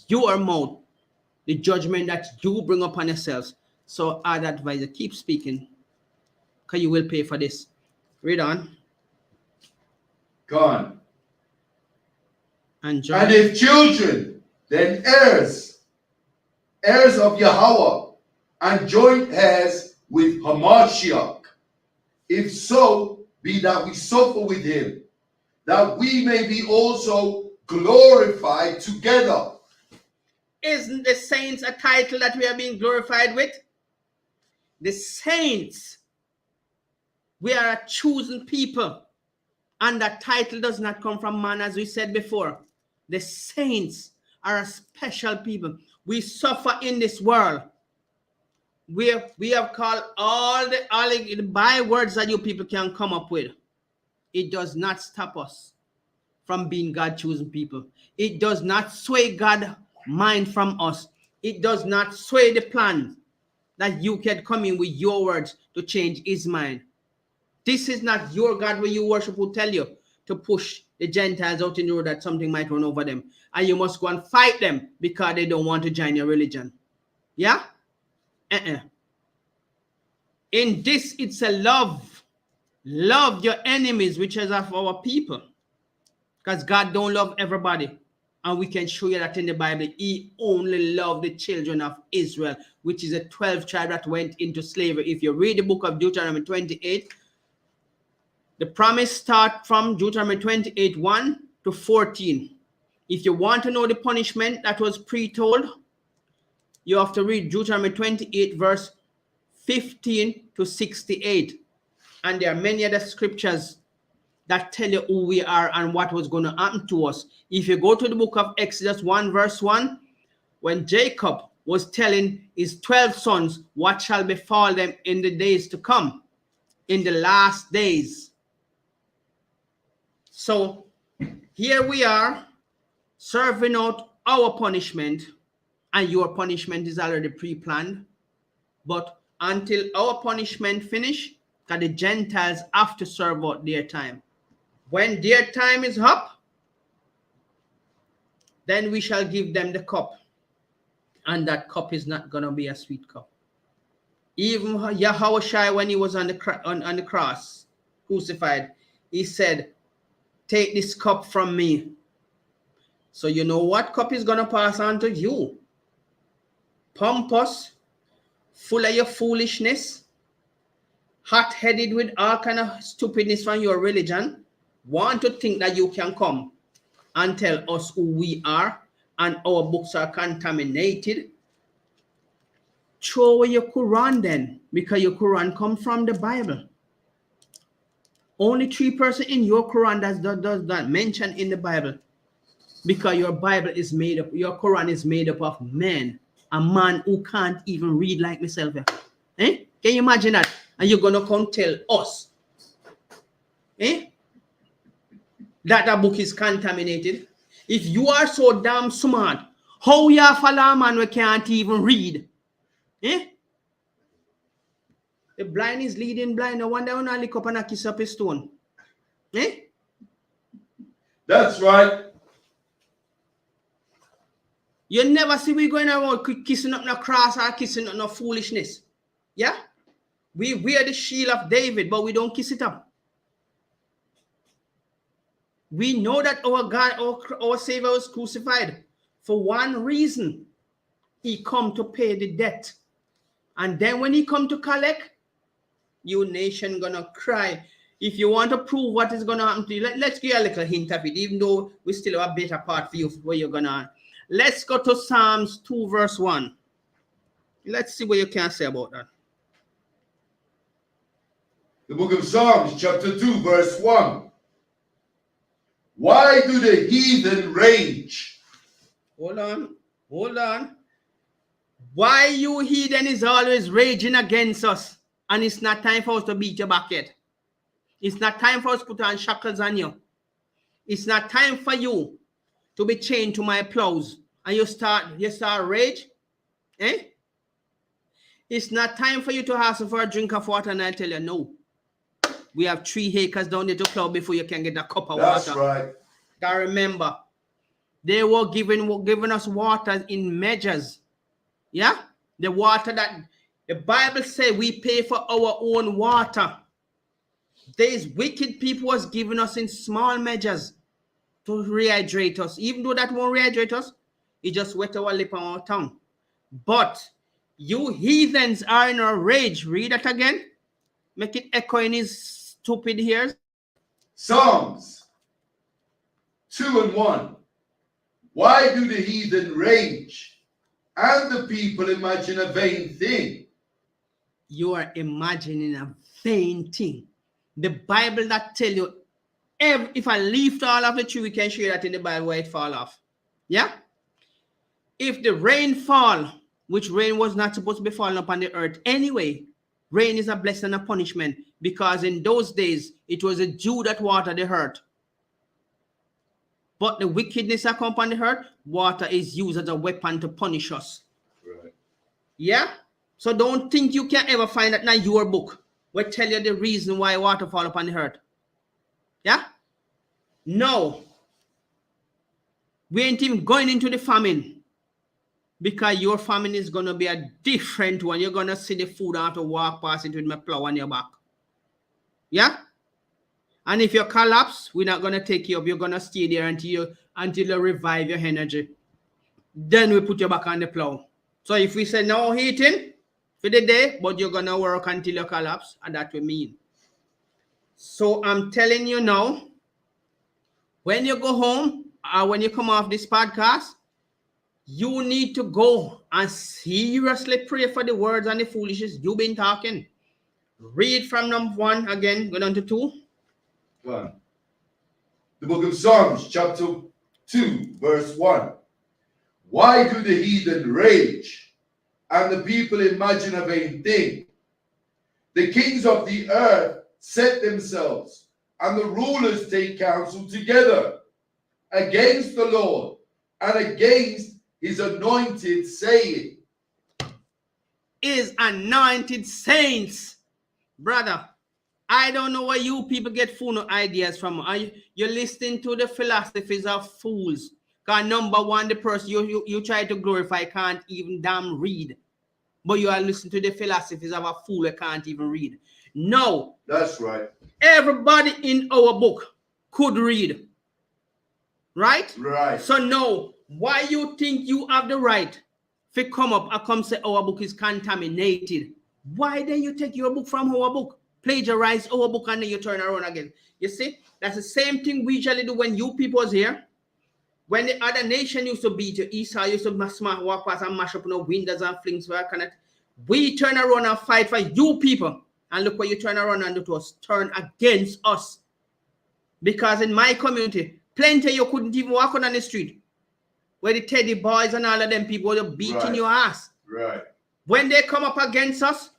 S2: your mouth, the judgment that you bring upon yourselves. So I'd advise you, keep speaking, because you will pay for this. Read on.
S1: Go on.
S2: And
S1: if children, then heirs, heirs of Yahweh, and joint heirs with Hamashiach. If so, be that we suffer with him, that we may be also glorified together.
S2: Isn't the saints a title that we are being glorified with? The saints. We are a chosen people. And that title does not come from man, as we said before. The saints are a special people. We suffer in this world. We have called all the bywords that you people can come up with. It does not stop us from being God-chosen people. It does not sway God's mind from us. It does not sway the plan that you can come in with your words to change his mind. This is not your God where you worship who tell you to push the Gentiles out in the road that something might run over them. And you must go and fight them because they don't want to join your religion. Yeah? In this, it's a love. Love your enemies, which is of our people. Because God don't love everybody. And we can show you that in the Bible. He only loved the children of Israel, which is a 12th tribe that went into slavery. If you read the book of Deuteronomy 28, the promise starts from Deuteronomy 28, 1 to 14. If you want to know the punishment that was pre-told, you have to read Deuteronomy 28, verse 15 to 68. And there are many other scriptures that tell you who we are and what was going to happen to us. If you go to the book of Exodus 1, verse 1, when Jacob was telling his 12 sons what shall befall them in the days to come, in the last days. So here we are serving out our punishment, and your punishment is already pre-planned. But until our punishment finish, because the Gentiles have to serve out their time. When their time is up, then we shall give them the cup. And that cup is not going to be a sweet cup. Even Yahushua, when he was on the cross, crucified, he said, take this cup from me. So you know what cup is going to pass on to you? Pompous, full of your foolishness, hot-headed with all kind of stupidness from your religion, want to think that you can come and tell us who we are and our books are contaminated. Throw away your Quran then, because your Quran comes from the Bible. Only 3 persons in your Quran does that mention in the Bible, because your Bible is made up, your Quran is made up of men A man who can't even read like myself. Eh? Can you imagine that? And you're gonna come tell us that a book is contaminated? If you are so damn smart, how you follow a man we can't even read? Eh? The blind is leading blind. No wonder when I lick up and I kiss up a stone. Eh?
S1: That's right.
S2: You never see we going around kissing up no cross or kissing up no foolishness. Yeah? We wear the shield of David, but we don't kiss it up. We know that our God, our Savior was crucified for one reason. He come to pay the debt. And then when he come to collect, you nation gonna cry. If you want to prove what is gonna happen to you, let's give you a little hint of it, even though we still have a better part for you where you're gonna. Let's go to Psalms 2 verse 1. Let's see what you can say about that.
S1: The book of Psalms, chapter 2, verse 1. Why do the heathen rage?
S2: Hold on. Why you heathen is always raging against us? And it's not time for us to beat your back yet. It's not time for us to put on shackles on you. It's not time for you to be chained to my plows. And you start rage. Eh? It's not time for you to ask for a drink of water and I tell you no. We have 3 acres down there to plow before you can get a cup of water.
S1: That's right.
S2: I remember they were giving us water in measures. Yeah? The water that the Bible says we pay for our own water. These wicked people was giving us in small measures to rehydrate us. Even though that won't rehydrate us, it just wet our lip and our tongue. But you heathens are in a rage. Read that again. Make it echo in his stupid ears.
S1: Psalms 2 and 1. Why do the heathen rage and the people imagine a vain thing?
S2: You are imagining a vain thing. The Bible that tell you, if I lift all of the tree, we can share that in the Bible where it fall off. Yeah? If the rain fall, which rain was not supposed to be falling upon the earth anyway, rain is a blessing and a punishment, because in those days, it was a dew that watered the earth. But the wickedness that come upon the earth, water is used as a weapon to punish us.
S1: Right.
S2: Yeah? So don't think you can ever find that in your book will tell you the reason why water fall upon the earth. Yeah? No. We ain't even going into the famine, because your famine is going to be a different one. You're going to see the food out to walk past it with my plow on your back. Yeah? And if you collapse, we're not going to take you up. You're going to stay there until you revive your energy. Then we put you back on the plow. So if we say no heating for the day, but you're going to work until you collapse, and that will mean. So I'm telling you now, when you go home or when you come off this podcast, you need to go and seriously pray for the words and the foolishness you've been talking. Read from number 1 again, go down to 2.
S1: 1. The book of Psalms, chapter 2, verse 1. Why do the heathen rage and the people imagine a vain thing? The kings of the earth set themselves, and the rulers take counsel together against the Lord and against his anointed, saying,
S2: His anointed saints. Brother, I don't know where you people get fool ideas from. You're listening to the philosophies of fools. Because number 1, the person you try to glorify can't even damn read. But you are listening to the philosophies of a fool that can't even read. No.
S1: That's right.
S2: Everybody in our book could read. Right?
S1: Right.
S2: So no, why you think you have the right to come up and come say our book is contaminated? Why then you take your book from our book, plagiarize our book, and then you turn around again? You see, that's the same thing we usually do when you people was here. When the other nation used to beat you, Esau used to walk past and mash up no windows and flings for connect. We turn around and fight for you people. And look what you turn around and do to us. Turn against us. Because in my community, plenty you couldn't even walk on the street where the Teddy boys and all of them people are beating
S1: Right.
S2: your ass.
S1: Right.
S2: When they come up against us,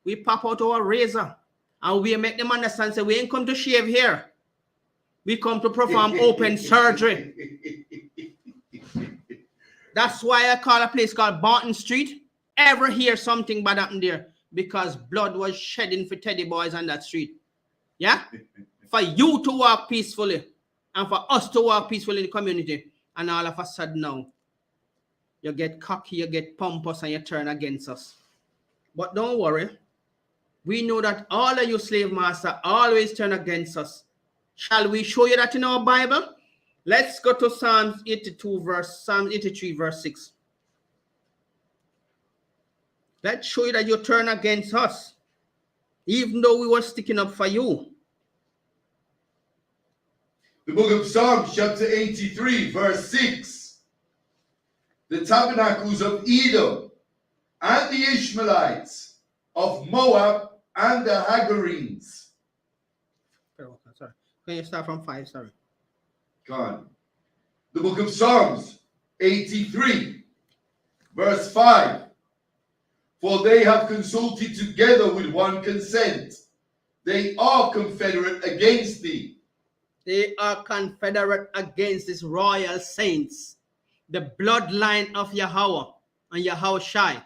S2: we pop out our razor and we make them understand, say, we ain't come to shave here. We come to perform open surgery. That's why I call a place called Barton Street. Ever hear something bad happen there? Because blood was shedding for Teddy boys on that street. Yeah? For you to walk peacefully and for us to walk peacefully in the community. And all of a sudden now, you get cocky, you get pompous, and you turn against us. But don't worry. We know that all of you slave masters always turn against us. Shall we show you that in our Bible? Let's go to Psalm 83, verse 6. Let's show you that you turn against us, even though we were sticking up for you.
S1: The book of Psalms, chapter 83, verse 6. The tabernacles of Edom and the Ishmaelites of Moab and the Hagarenes.
S2: Sorry. Can you start from 5? Sorry.
S1: Gone. The book of Psalms 83, verse 5. For they have consulted together with one consent. They are confederate against thee.
S2: They are confederate against these royal saints, the bloodline of Yahweh and Yahushai.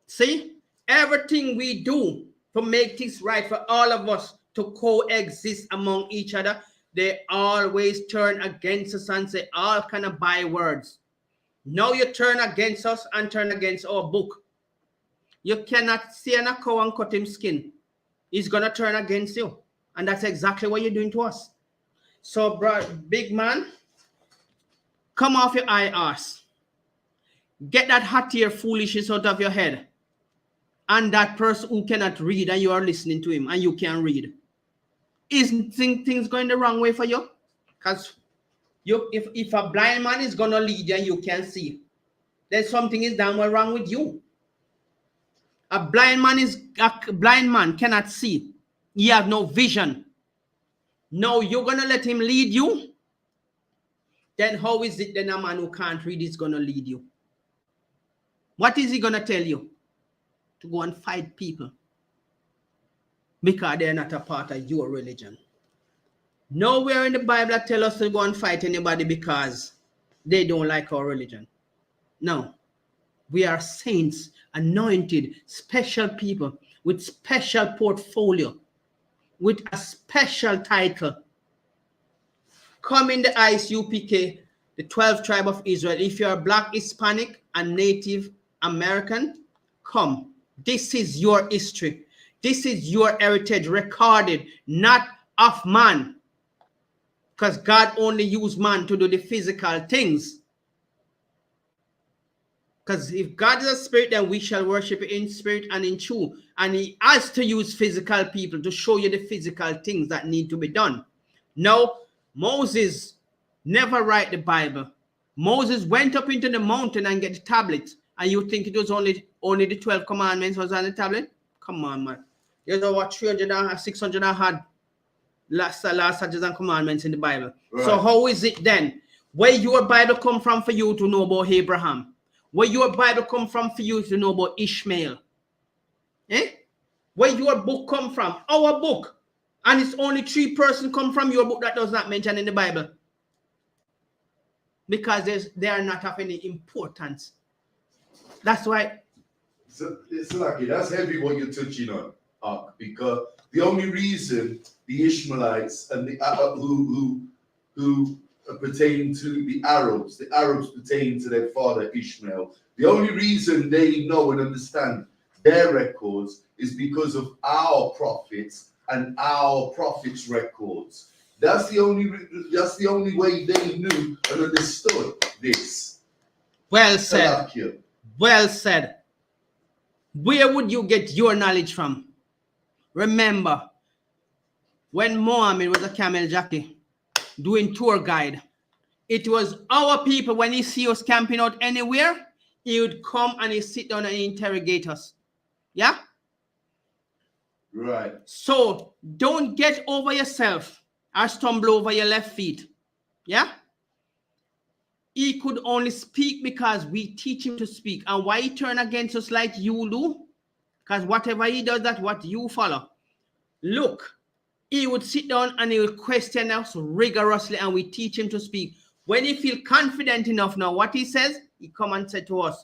S2: See, everything we do to make things right for all of us to coexist among each other, they always turn against us and say all kind of bywords. Now you turn against us and turn against our book. You cannot see a cow and cut him skin. He's going to turn against you. And that's exactly what you're doing to us. So, bro, big man, come off your high arse. Get that hot ear foolishness out of your head. And that person who cannot read and you are listening to him and you can read. Isn't things going the wrong way for you? Because if a blind man is going to lead you and you can see, then something is damn well wrong with you. A blind man cannot see. He have no vision. No, you're going to let him lead you? Then how is it then a man who can't read is going to lead you? What is he going to tell you? To go and fight people. Because they're not a part of your religion. Nowhere in the Bible that tells us to go and fight anybody because they don't like our religion. No. We are saints, anointed, special people with special portfolio, with a special title. Come in the I.S.U.P.K, the 12th tribe of Israel. If you're Black, Hispanic, and Native American, come. This is your history. This is your heritage recorded, not of man. Because God only used man to do the physical things. Because if God is a spirit, then we shall worship in spirit and in truth. And he has to use physical people to show you the physical things that need to be done. No, Moses never write the Bible. Moses went up into the mountain and get the tablet. And you think it was only the 12 commandments was on the tablet? Come on, man. There's over 300 and 600 and had last statutes and commandments in the Bible. Right. So how is it then? Where your Bible come from for you to know about Abraham? Where your Bible come from for you to know about Ishmael? Where your book come from? Our book. And it's only 3 persons come from your book that does not mention in the Bible. Because they are not of any importance. That's why.
S1: So it's lucky. That's heavy what you're touching on, because the only reason the Ishmaelites and the who pertain to the Arabs pertain to their father Ishmael. The only reason they know and understand their records is because of our prophets and our prophets' records. That's the only way they knew and understood this.
S2: Well said. Well said. Where would you get your knowledge from? Remember, when Mohammed was a camel jockey doing tour guide, it was our people, when he see us camping out anywhere, he would come and he sit down and interrogate us. Yeah?
S1: Right.
S2: So don't get over yourself or stumble over your left feet. Yeah? he could only speak because we teach him to speak. And why he turn against us like you do? Because whatever he does, that's what you follow. Look, he would sit down and he would question us rigorously, and we teach him to speak. When he feel confident enough now, what he says, he come and say to us,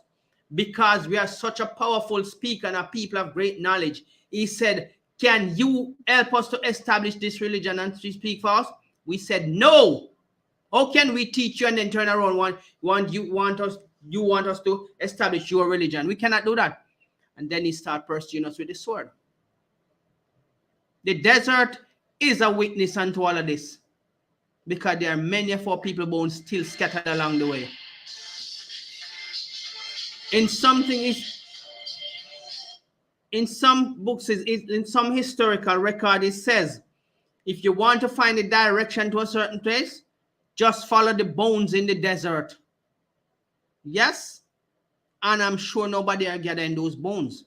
S2: because we are such a powerful speaker and a people of great knowledge, he said, can you help us to establish this religion and to speak for us? We said, no. How can we teach you and then turn around you want us to establish your religion? We cannot do that. And then he start pursuing us with the sword. The desert is a witness unto all of this, because there are many of our people bones still scattered along the way. In some books, in some historical record, it says, if you want to find a direction to a certain place, just follow the bones in the desert. Yes, and I'm sure nobody are gathering those bones,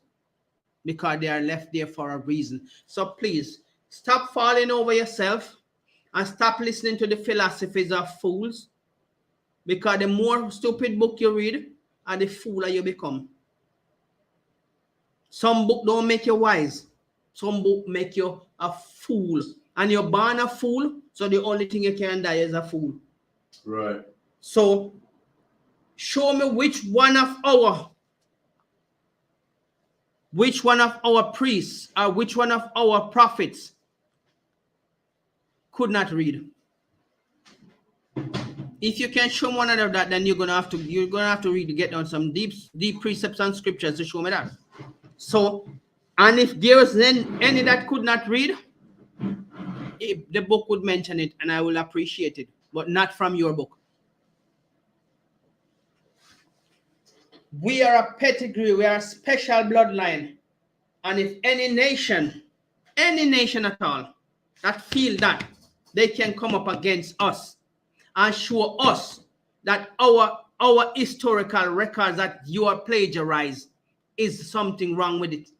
S2: because they are left there for a reason. So please, stop falling over yourself and stop listening to the philosophies of fools, because the more stupid book you read, and the fooler you become. Some book don't make you wise. Some book make you a fool. And you're born a fool, so the only thing you can die is a fool.
S1: Right.
S2: So show me which one of our priests or which one of our prophets could not read. If you can show one of that, then you're gonna have to read to get down some deep precepts and scriptures to show me that. So, and if there was any that could not read, if the book would mention it, and I will appreciate it, but not from your book. We are a pedigree, we are a special bloodline. And if any nation at all, that feel that they can come up against us and show us that our historical records that you are plagiarized is something wrong with it.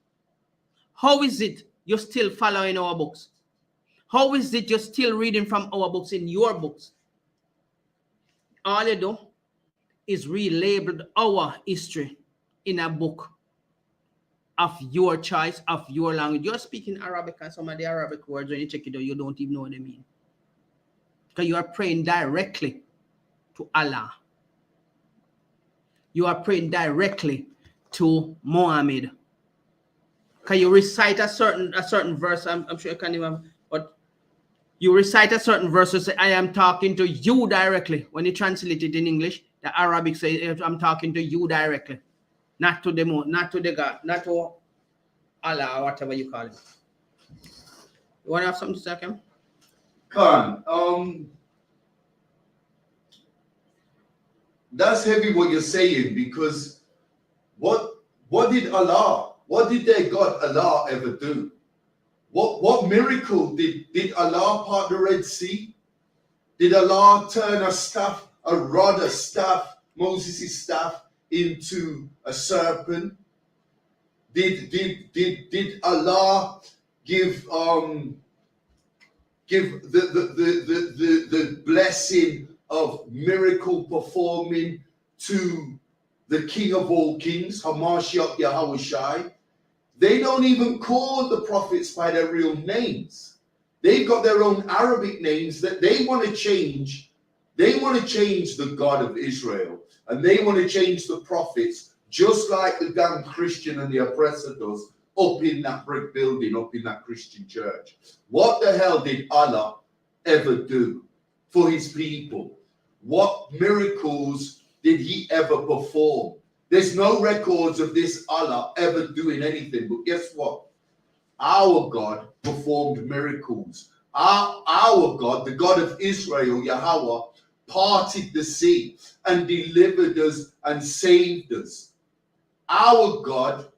S2: How is it you're still following our books? How is it you're still reading from our books in your books? All you do is relabeled our history in a book of your choice, of your language. You're speaking Arabic, and some of the Arabic words, when you check it out, you don't even know what they mean. Because you are praying directly to Allah. You are praying directly to Muhammad. Can you recite a certain verse? I'm sure you can't even, but you recite a certain verse and say, I am talking to you directly. When you translate it in English, the Arabic says, I'm talking to you directly. Not to the God, not to Allah, or whatever you call it. You want to have something to say, Kim?
S1: Khan, that's heavy what you're saying, because what did their God Allah ever do? What miracle did Allah part the Red Sea? Did Allah turn a staff, Moses' staff, into a serpent? Did Allah give the blessing of miracle performing to the King of all kings, Hamashiach Yahweh? They don't even call the prophets by their real names. They've got their own Arabic names that they want to change. They want to change the God of Israel, and they want to change the prophets, just like the damn Christian and the oppressor does up in that brick building, up in that Christian church. What the hell did Allah ever do for his people? What miracles did he ever perform? There's no records of this Allah ever doing anything. But guess what? Our God performed miracles. Our God, the God of Israel, Yahweh, parted the sea and delivered us and saved us. Our God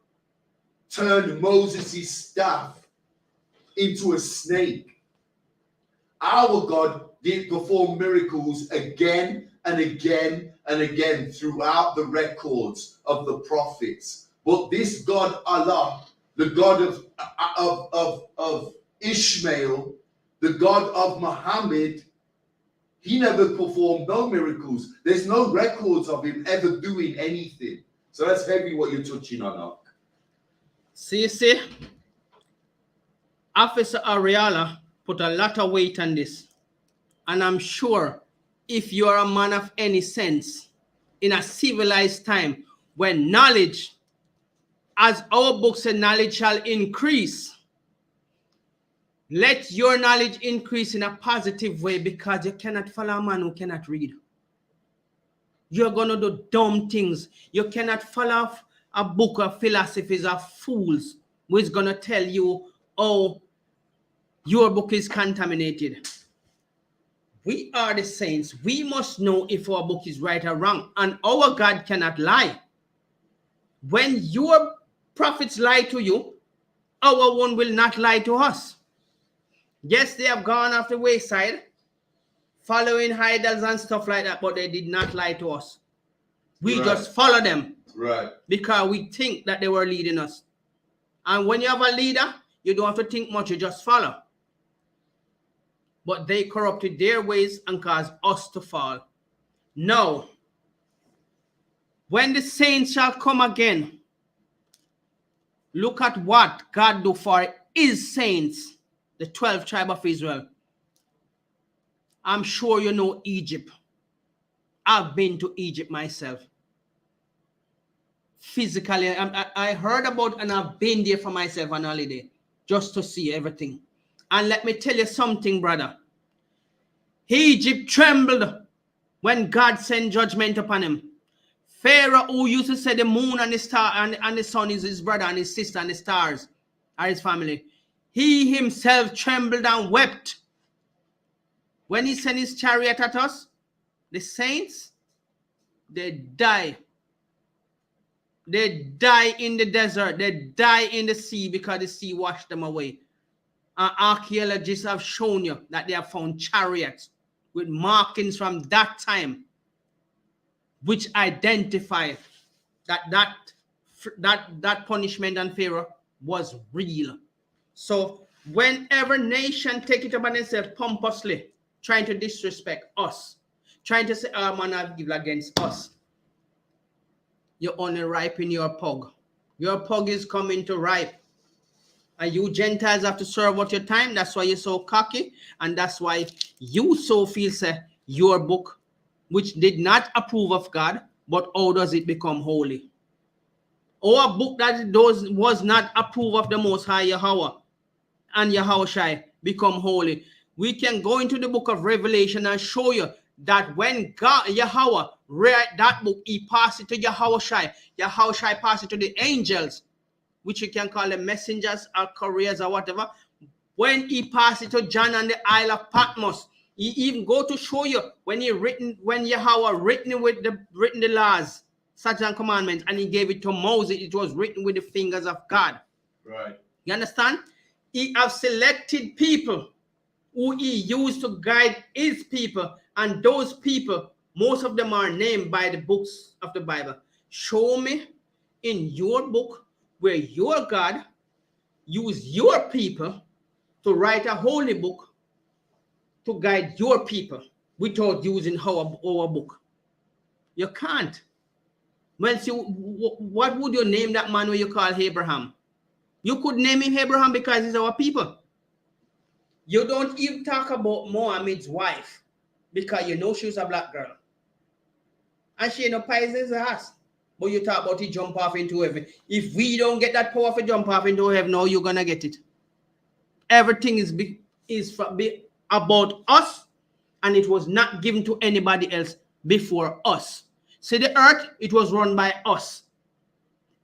S1: turned Moses' staff into a snake. Our God did perform miracles again and again and again throughout the records of the prophets. But this God Allah, the God of Ishmael, the God of Muhammad, He never performed no miracles. There's no records of him ever doing anything. So that's heavy what you're touching on now.
S2: See, Officer Ariala put a lot of weight on this. And I'm sure if you are a man of any sense, in a civilized time, when knowledge, as our book said, knowledge shall increase. Let your knowledge increase in a positive way, because you cannot follow a man who cannot read. You're going to do dumb things. You cannot follow a book of philosophies of fools who is going to tell you, oh, your book is contaminated. We are the saints. We must know if our book is right or wrong. And our God cannot lie. When your prophets lie to you, our one will not lie to us. Yes, they have gone off the wayside, following idols and stuff like that, but they did not lie to us. We just follow them.
S1: Right.
S2: Because we think that they were leading us. And when you have a leader, you don't have to think much, you just follow. But they corrupted their ways and caused us to fall. Now, when the saints shall come again, look at what God do for his saints, the 12 tribe of Israel. I'm sure you know Egypt. I've been to Egypt myself. Physically, I heard about and I've been there for myself on holiday just to see everything. And let me tell you something, brother. Egypt trembled when God sent judgment upon him. Pharaoh, who used to say the moon and the star and the sun is his brother and his sister and the stars are his family, he himself trembled and wept when he sent his chariot at us. The saints, they die. They die in the desert. They die in the sea because the sea washed them away. And archaeologists have shown you that they have found chariots with markings from that time, which identify that punishment on Pharaoh was real. So whenever nation take it upon themselves pompously, trying to disrespect us, trying to say, oh man, I've given against us, you're only ripen your pug. Your pug is coming to ripe. And you Gentiles have to serve out your time. That's why you're so cocky. And that's why you so feel say your book, which did not approve of God, but how does it become holy? Or a book that was not approved of the Most High Yahweh and Yahushai become holy. We can go into the book of Revelation and show you that when God, Yahweh, read that book, he passed it to Yahushai. Yahushai passed it to the angels, which you can call them messengers or couriers or whatever. When he passed it to John on the Isle of Patmos, he even go to show you when Yahweh written the laws, statutes and commandments, and he gave it to Moses, it was written with the fingers of God.
S1: Right.
S2: You understand? He have selected people who he used to guide his people, and those people, most of them are named by the books of the Bible. Show me in your book where your God used your people to write a holy book to guide your people without using our book. You can't. Well, see, what would you name that man when you call Abraham? You could name him Abraham because he's our people. You don't even talk about Mohammed's wife because you know she was a black girl. And she ain't no Pisces ass. But you talk about it jump off into heaven. If we don't get that power to jump off into heaven, now you're going to get it. Everything is about us, and it was not given to anybody else before us. See, the earth, it was run by us.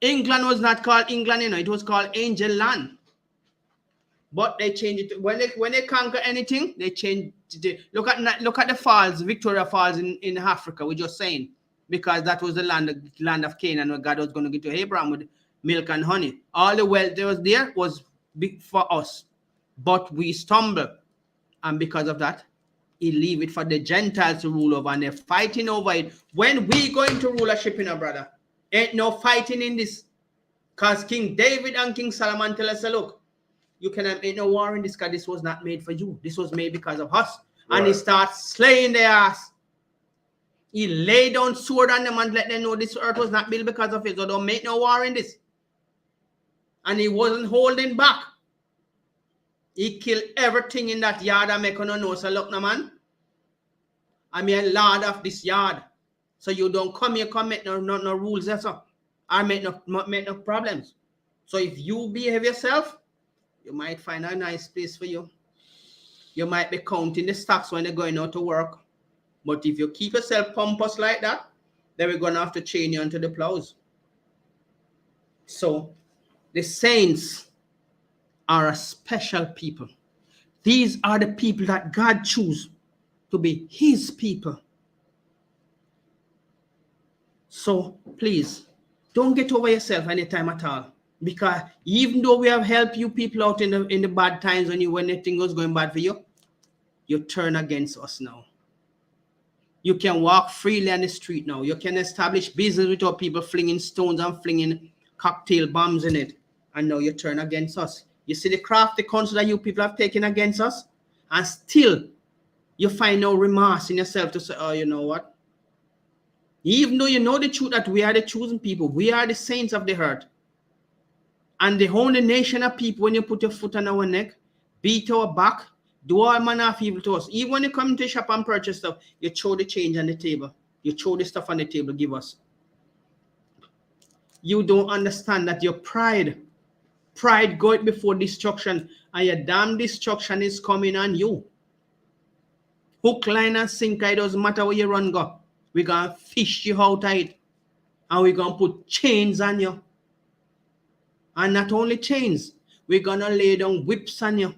S2: England was not called England, it was called Angel Land. But they changed it. When they conquer anything, they change it. Look at the falls, Victoria Falls in Africa, we're just saying. Because that was the land of Canaan where God was going to give to Abraham with milk and honey. All the wealth there was big for us. But we stumbled. And because of that, he leave it for the Gentiles to rule over. And they're fighting over it. When we going to rulership, brother, ain't no fighting in this. Because King David and King Solomon tell us, look, you cannot make no war in this because this was not made for you. This was made because of us. And he
S1: Right.
S2: starts slaying their ass. He laid down sword on them and let them know this earth was not built because of it. So don't make no war in this. And he wasn't holding back. He killed everything in that yard and make no know. So look, no man, I'm a lord of this yard. So you don't come here, come make no rules there, so I make no problems. So if you behave yourself, you might find a nice place for you. You might be counting the stocks when they're going out to work. But if you keep yourself pompous like that, then we're going to have to chain you onto the plows. So the saints are a special people. These are the people that God chose to be his people. So please, don't get over yourself anytime at all. Because even though we have helped you people out in the bad times when anything was going bad for you, you turn against us now. You can walk freely on the street now. You can establish business without people flinging stones and flinging cocktail bombs in it. And now you turn against us. You see the crafty counsel that you people have taken against us, and still you find no remorse in yourself to say, oh, you know what? Even though you know the truth that we are the chosen people, we are the saints of the earth. And the only nation of people, when you put your foot on our neck, beat our back, do all manner of evil to us. Even when you come to the shop and purchase stuff, you throw the change on the table. You throw the stuff on the table, give us. You don't understand that your pride goes before destruction, and your damn destruction is coming on you. Hook, line, and sinker, it doesn't matter where you run, go. We're going to fish you out of it, and we're going to put chains on you. And not only chains, we're going to lay down whips on you.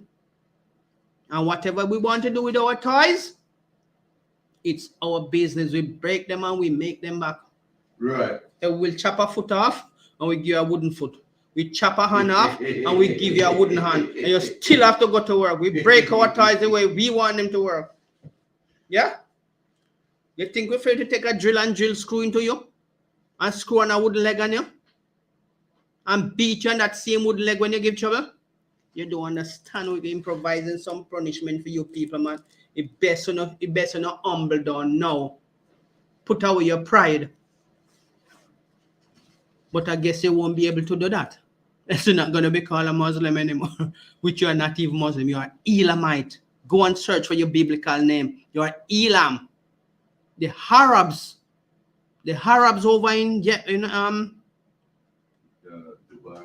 S2: And whatever we want to do with our toys, it's our business. We break them and we make them back.
S1: Right.
S2: And we'll chop a foot off and we give you a wooden foot. We chop a hand off and we give you a wooden hand. And you still have to go to work. We break our toys the way we want them to work. Yeah? You think we're afraid to take a drill and drill screw into you? And screw on a wooden leg on you? And beat you on that same wooden leg when you give trouble? You don't understand. We're improvising some punishment for you people, man. It best not humble down now. Put away your pride. But I guess you won't be able to do that. You're not going to be called a Muslim anymore, which you are not even Muslim. You are Elamite. Go and search for your biblical name. You are Elam. The Arabs over in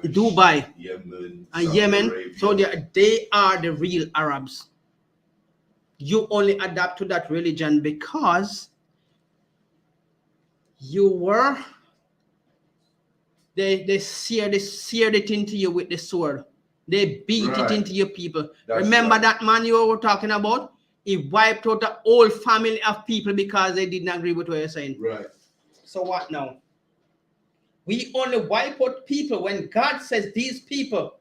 S2: Dubai,
S1: Yemen,
S2: and Yemen.
S1: Arabia.
S2: So they are the real Arabs. You only adapt to that religion because you were. They seared it into you with the sword. They beat it into your people. Remember that man you were talking about? He wiped out the whole family of people because they didn't agree with what you're saying.
S1: Right.
S2: So what now? We only wipe out people when God says these people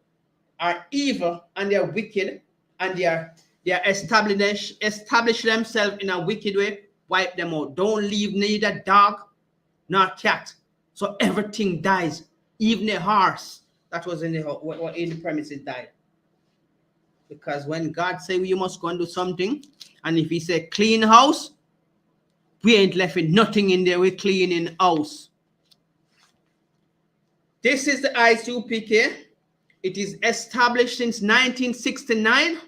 S2: are evil and they are wicked and they are establish themselves in a wicked way. Wipe them out. Don't leave neither dog nor cat. So everything dies. Even the horse that was in the premises died. Because when God says you must go and do something, and if he said clean house, we ain't left with nothing in there. We're cleaning house. This is the I.S.U.P.K. It is established since 1969,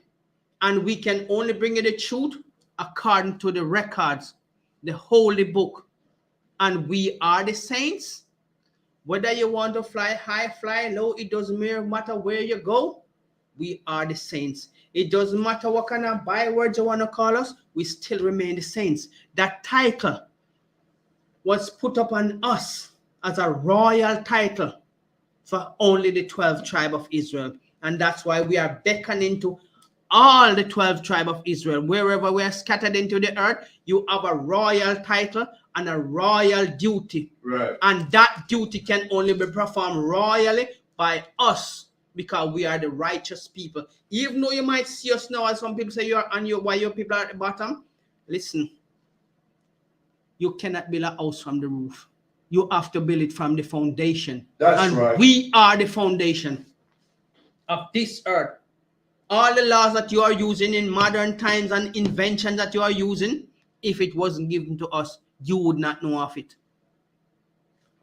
S2: and we can only bring you the truth according to the records, the holy book. And we are the saints. Whether you want to fly high, fly low, it doesn't matter where you go. We are the saints. It doesn't matter what kind of bywords you want to call us. We still remain the saints. That title was put upon us as a royal title for only the 12 tribes of Israel. And that's why we are beckoning to all the 12 tribes of Israel. Wherever we are scattered into the earth, you have a royal title and a royal duty.
S1: Right.
S2: And that duty can only be performed royally by us because we are the righteous people. Even though you might see us now, as some people say, why your people are at the bottom. Listen, you cannot build a house from the roof. You have to build it from the foundation.
S1: That's right.
S2: We are the foundation of this earth, all the laws that you are using in modern times and inventions that you are using, if it wasn't given to us, you would not know of it.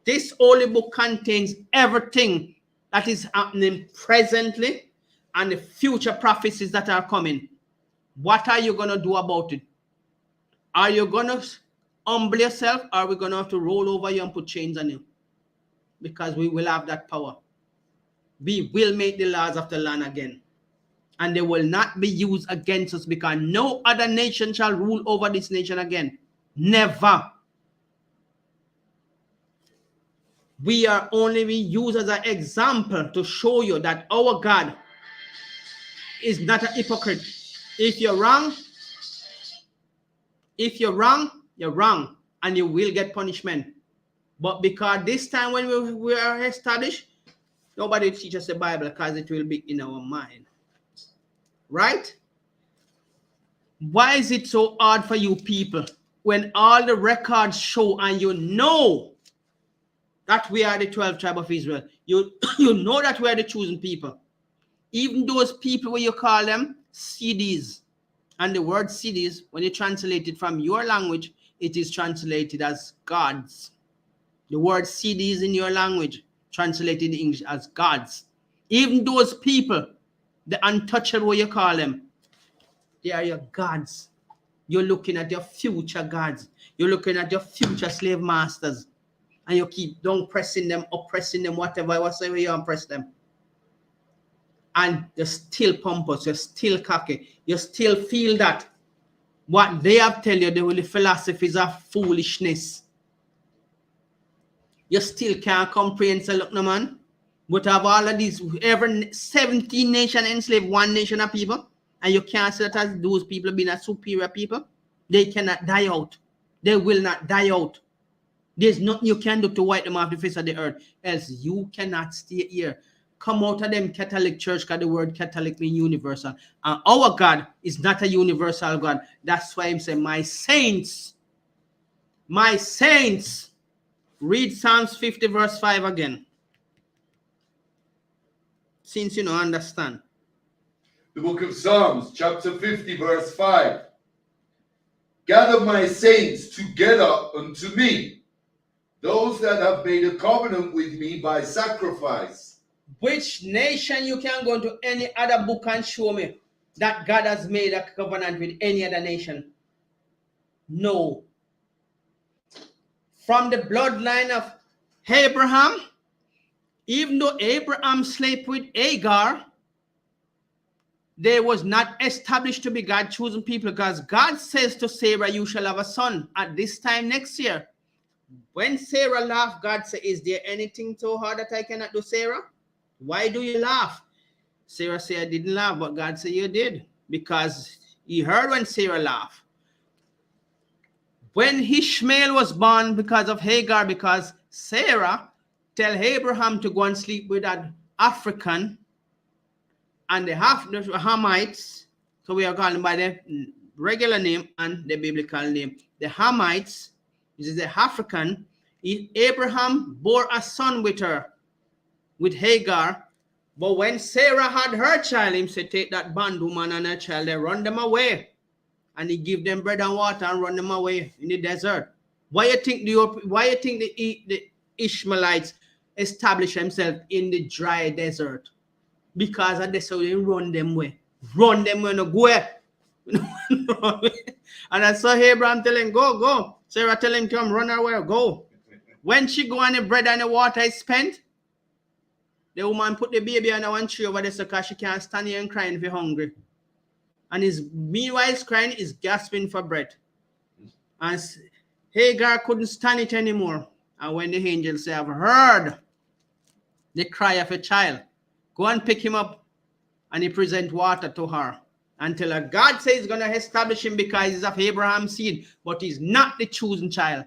S2: This holy book contains everything that is happening presently and the future prophecies that are coming. What are you going to do about it? Are you going to humble yourself, or are we going to have to roll over you and put chains on you? Because we will have that power. We will make the laws of the land again. And they will not be used against us, because no other nation shall rule over this nation again. Never. We are only being used as an example to show you that our God is not a hypocrite. If you're wrong, you're wrong, and you will get punishment. But because this time when we are established, nobody will teach us the Bible, because it will be in our mind. Right? Why is it so hard for you people when all the records show and you know that we are the 12th tribe of Israel? You know that we are the chosen people. Even those people, when you call them CDs, and the word CDs, when you translate it from your language, it is translated as gods. The word CDs in your language, translated in English as gods. Even those people, the untouchable, what you call them, they are your gods. You're looking at your future gods. You're looking at your future slave masters. And you keep down pressing them, oppressing them, whatever you oppress them. And you're still pompous, you're still cocky, you still feel that what they have tell you, the philosophies of foolishness. You still can't comprehend, so look, no man. But have all of these, every 17 nations enslaved one nation of people, and you can't say that as those people being a superior people. They cannot die out. They will not die out. There's nothing you can do to wipe them off the face of the earth, else you cannot stay here. Come out of them Catholic church, because the word Catholic means universal. And our God is not a universal God. That's why I'm saying, my saints, read Psalms 50 verse 5 again. Since you don't understand.
S1: The book of Psalms, chapter 50, verse 5. Gather my saints together unto me, those that have made a covenant with me by sacrifice.
S2: Which nation you can go into any other book and show me that God has made a covenant with any other nation? No. From the bloodline of Abraham, even though Abraham slept with Hagar, they was not established to be God chosen people, because God says to Sarah, you shall have a son at this time next year. When Sarah laughed, God said, is there anything so hard that I cannot do, Sarah? Why do you laugh? Sarah said, I didn't laugh, but God said you did, because he heard when Sarah laughed. When Ishmael was born because of Hagar, because Sarah tell Abraham to go and sleep with an African, and the Hamites, so we are calling by the regular name and the biblical name. The Hamites, this is the African. Abraham bore a son with her, with Hagar. But when Sarah had her child, him said, take that bondwoman and her child, they run them away. And he give them bread and water and run them away in the desert. Why you think the Ishmaelites establish themselves in the dry desert? Because of this, so they run them away. Run them away, no go away. And I saw Abraham tell him, go. Sarah tell him, come, run away, go. When she go and the bread and the water is spent, the woman put the baby on one tree over there because she can't stand here and crying if you're hungry. And meanwhile he's crying, he's gasping for bread. And Hagar couldn't stand it anymore. And when the angel said, I've heard the cry of a child, go and pick him up. And he present water to her. Until God says he's going to establish him because he's of Abraham's seed, but he's not the chosen child.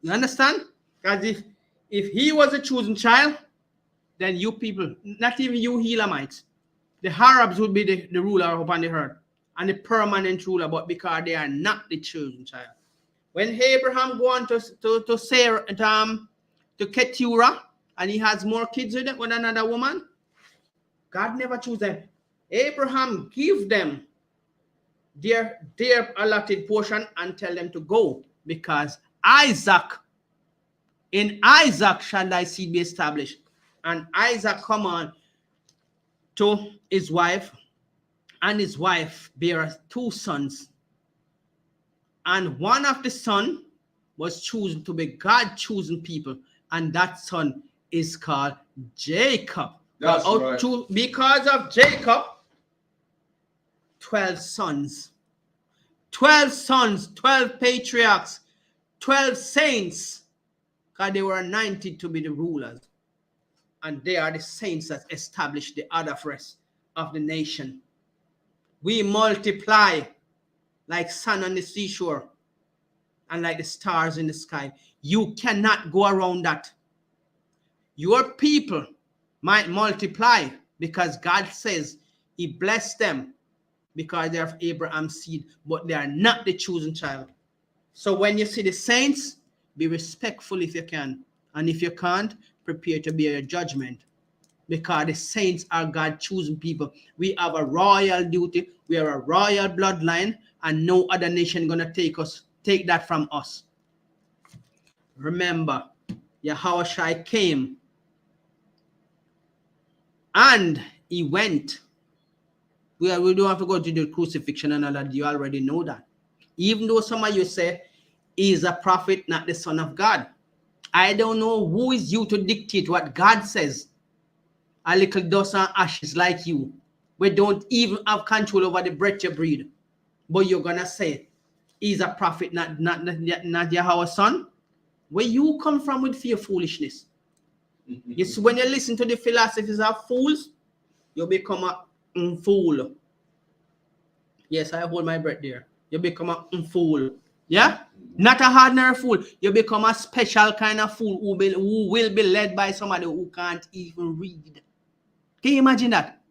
S2: You understand? Because if he was a chosen child, then you people, not even you Elamites, the Arabs would be the ruler upon the earth and the permanent ruler, but because they are not the chosen child. When Abraham go on to Sarah, to Keturah, and he has more kids with another woman, God never chose them. Abraham give them their allotted portion and tell them to go, because in Isaac shall thy seed be established. And Isaac come on to his wife, and his wife bare 2 sons. And one of the son was chosen to be God chosen people, and that son is called Jacob.
S1: That's right.
S2: Because of Jacob, 12 sons. 12 sons, 12 patriarchs, 12 saints, because they were anointed to be the rulers. And they are the saints that established the other rest of the nation. We multiply like sun on the seashore and like the stars in the sky. You cannot go around that. Your people might multiply because God says he blessed them because they are Abraham's seed, but they are not the chosen child. So when you see the saints, be respectful if you can. And if you can't, prepare to bear your judgment. Because the saints are God chosen people. We have a royal duty. We are a royal bloodline, and no other nation gonna take that from us. Remember, YAHANNA came and he went. We don't have to go to the crucifixion and all that. You already know that. Even though some of you say he is a prophet, not the Son of God. I don't know who is you to dictate what God says. A little dust and ashes like you. We don't even have control over the breath you breathe. But you're going to say he's a prophet, not YAHANNA's son. Where you come from with fear foolishness? It's when you listen to the philosophies of fools, you become a fool. Yes, I hold my breath there. You become a fool. Yeah? Not a ordinary fool. You become a special kind of fool who will be led by somebody who can't even read. Can you imagine that?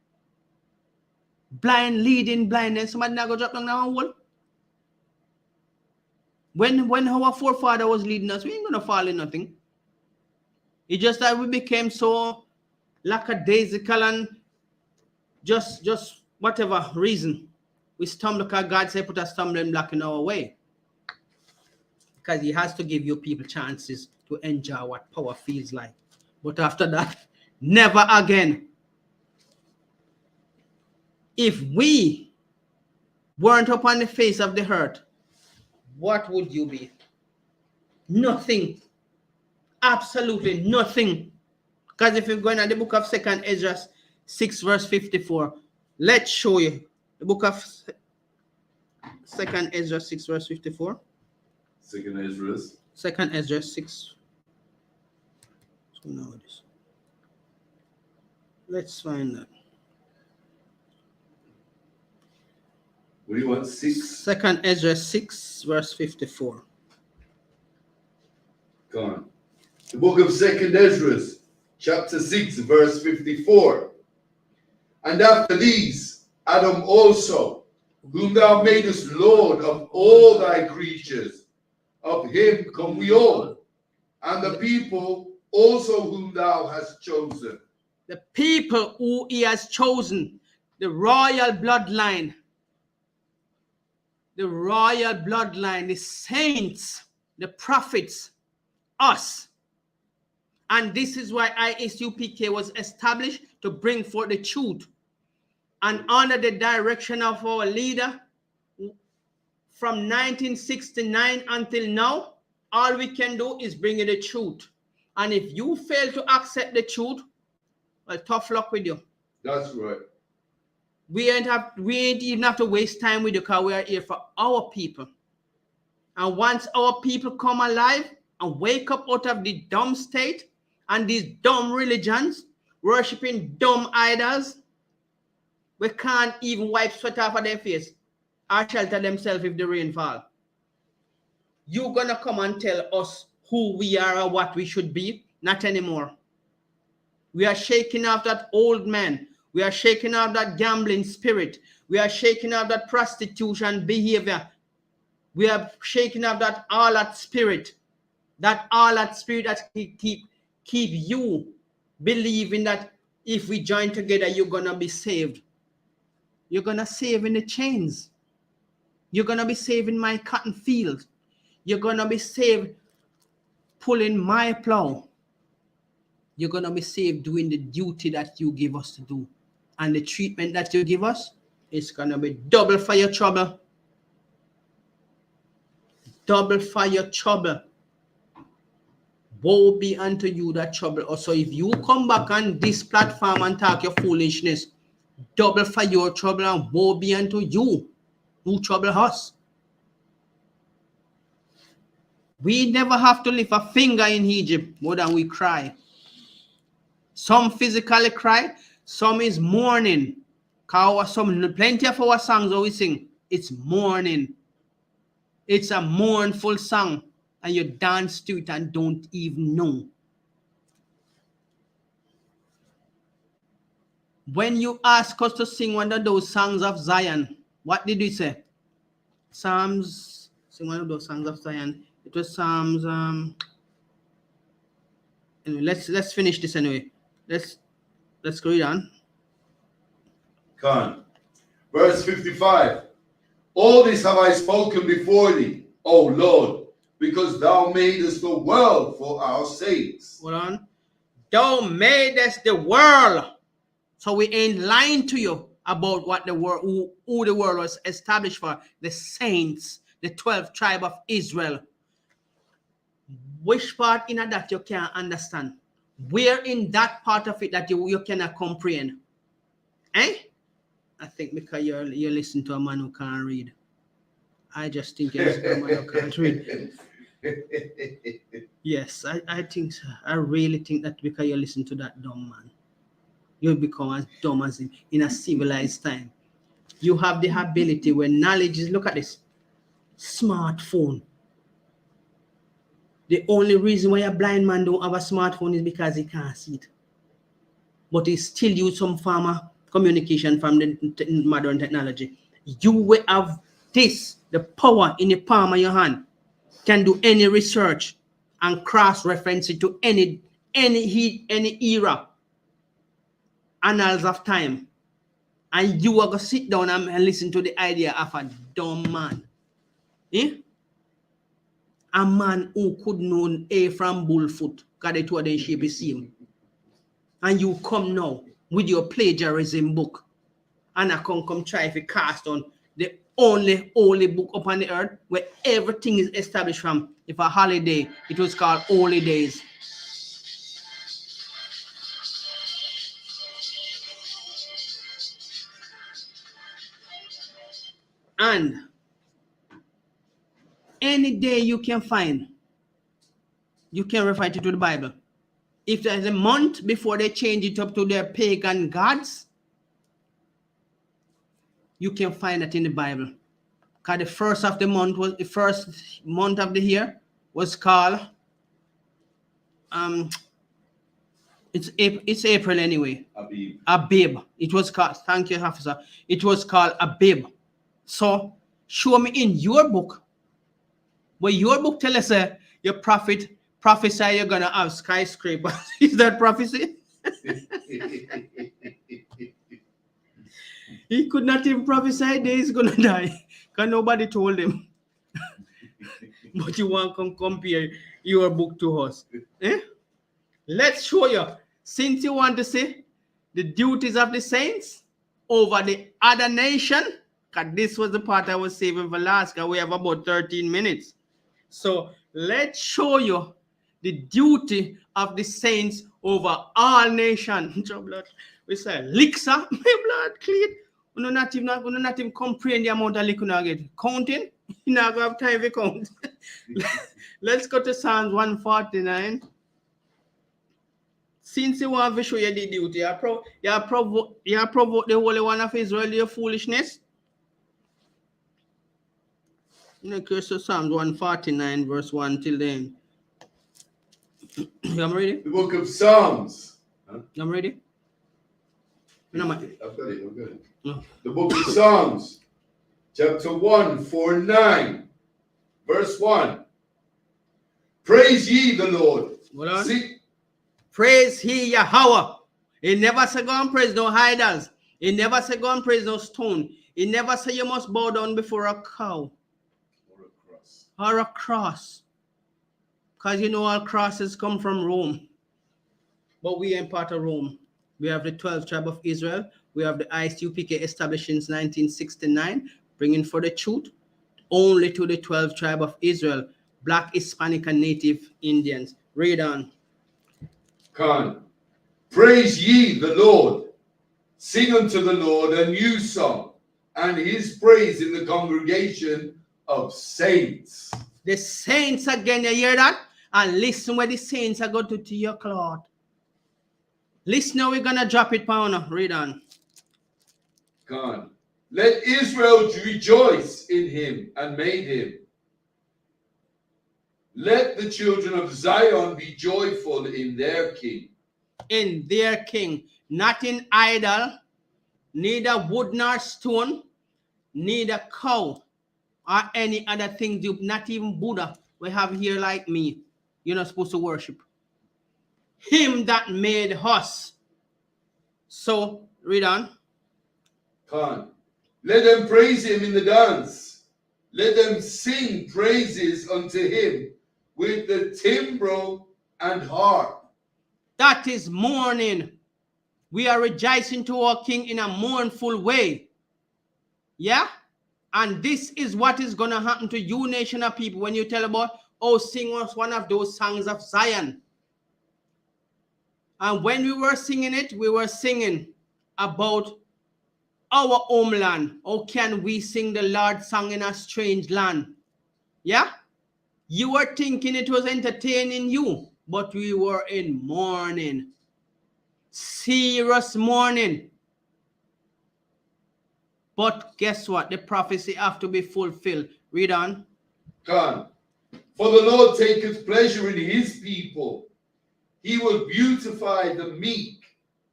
S2: Blind leading blindness. Somebody not go drop down that hole. When our forefather was leading us, we ain't gonna fall in nothing. It's just that we became so lackadaisical and just whatever reason we stumble, because God said put a stumbling block in our way. Because he has to give you people chances to enjoy what power feels like. But after that, never again. If we weren't upon the face of the earth, what would you be? Nothing. Absolutely nothing. Because if you're going to the book of 2nd Ezra 6 verse 54, let's show you the book of 2nd Ezra 6 verse 54. 2nd Ezra 6. So now this. Let's find that.
S1: What do you want? 6?
S2: 2nd Ezra 6 verse 54.
S1: Go on. The book of 2nd Ezra, chapter 6, verse 54. And after these, Adam also, whom thou madest Lord of all thy creatures, of him come we all, and the people also whom thou hast chosen.
S2: The people who he has chosen, the royal bloodline, the saints, the prophets, us. And this is why I.S.U.P.K was established, to bring forth the truth. And under the direction of our leader, from 1969 until now, all we can do is bring you the truth. And if you fail to accept the truth, well, tough luck with you.
S1: That's right.
S2: We ain't even have to waste time with you, because we are here for our people. And once our people come alive and wake up out of the dumb state and these dumb religions, worshiping dumb idols, we can't even wipe sweat off of their face or shelter themselves if the rain fall. You're gonna come and tell us who we are or what we should be? Not anymore. We are shaking off that old man. We are shaking off that gambling spirit. We are shaking off that prostitution behavior. We are shaking off that all that spirit that keep you believing that if we join together, you're gonna be saved. You're going to save in the chains. You're going to be saving my cotton field. You're going to be saved pulling my plow. You're going to be saved doing the duty that you give us to do. And the treatment that you give us is going to be double for your trouble. Double for your trouble. Woe be unto you that trouble us. So if you come back on this platform and talk your foolishness, double for your trouble and woe be unto you who trouble us. We never have to lift a finger in Egypt more than we cry. Some physically cry, some is mourning. Some plenty of our songs that we sing, it's mourning. It's a mournful song, and you dance to it and don't even know. When you ask us to sing one of those songs of Zion, what did we say? Psalms, sing one of those songs of Zion. It was Psalms. Anyway, let's finish this anyway. Let's go on.
S1: Come. Verse 55. All this have I spoken before thee, O Lord, because thou madest the world for our sakes.
S2: Hold on. Thou madest the world. So we ain't lying to you about what the world, who the world was established for. The saints, the 12th tribe of Israel. Which part in that you can't understand? Where in that part of it that you cannot comprehend? Eh? I think because you're listening to a man who can't read. I just think you're listening to a man who can't read. Yes, I think so. I really think that because you listen to that dumb man, you'll become as dumb as him in a civilized time. You have the ability where knowledge is, look at this, smartphone. The only reason why a blind man don't have a smartphone is because he can't see it. But he still use some form of communication from the modern technology. You will have this, the power in the palm of your hand, can do any research and cross-reference it to any era, annals of time. And you are going to sit down and listen to the idea of a dumb man. Eh? A man who could know A from bullfoot, because they two of them shape the same. And you come now with your plagiarism book, and I come try to cast on the only holy book upon the earth where everything is established from. If a holiday, it was called Holy Days. And any day you can find, you can refer it to the Bible. If there's a month before they change it up to their pagan gods, you can find it in the Bible. Because the first of the month was the first month of the year was called it's April anyway. Abib. It was called, thank you, officer. It was called Abib. So show me in your book, where your book tell us your prophet prophesy you're gonna have skyscrapers. Is that prophecy? He could not even prophesy that he's gonna die because nobody told him. But you want to compare your book to us. Eh? Let's show you. Since you want to see the duties of the saints over the other nation, because this was the part I was saving for last, because we have about 13 minutes. So let's show you the duty of the saints over all nations. We say, Lixa, my blood clean. We're not even comprehend the amount of liquor you get. Counting, you not going to have time to count. Let's go to Psalms 149. Since you want to show you the duty, you provoke the Holy One of Israel, your foolishness. Okay, so Psalms 149, verse 1 till then. I'm ready?
S1: The book of Psalms.
S2: Huh? I'm ready?
S1: I've got it.
S2: No.
S1: The book of Psalms, chapter 149, verse 1. Praise ye the Lord.
S2: Hold on. Praise he Yahweh. He never said go and praise no idols. He never say go and praise no stone. He never say you must bow down before a cow
S1: Or a cross.
S2: or a cross. Because you know all crosses come from Rome. But we ain't part of Rome. We have the 12th tribe of Israel. We have the I.S.U.P.K established in 1969, bringing for the truth only to the 12th tribe of Israel, Black, Hispanic, and Native Indians. Read on.
S1: Khan. Praise ye the Lord. Sing unto the Lord a new song, and his praise in the congregation of saints.
S2: The saints again, you hear that? And listen where the saints are going to your cloth. Listen now, we're going to drop it, Pauna. Read on.
S1: Khan. Let Israel rejoice in him and made him. Let the children of Zion be joyful in their king.
S2: In their king, not in idol, neither wood nor stone, neither cow or any other thing, not even Buddha we have here like me. You're not supposed to worship him that made us. So read on.
S1: Khan. Let them praise him in the dance. Let them sing praises unto him with the timbrel and harp.
S2: That is mourning. We are rejoicing to our king in a mournful way. Yeah? And this is what is going to happen to you, nation of people, when you tell about, oh, sing us one of those songs of Zion. And when we were singing it, we were singing about our homeland. How can we sing the Lord's song in a strange land? Yeah? You were thinking it was entertaining you, but we were in mourning. Serious mourning. But guess what? The prophecy have to be fulfilled. Read on.
S1: Khan. For the Lord taketh pleasure in his people. He will beautify the meek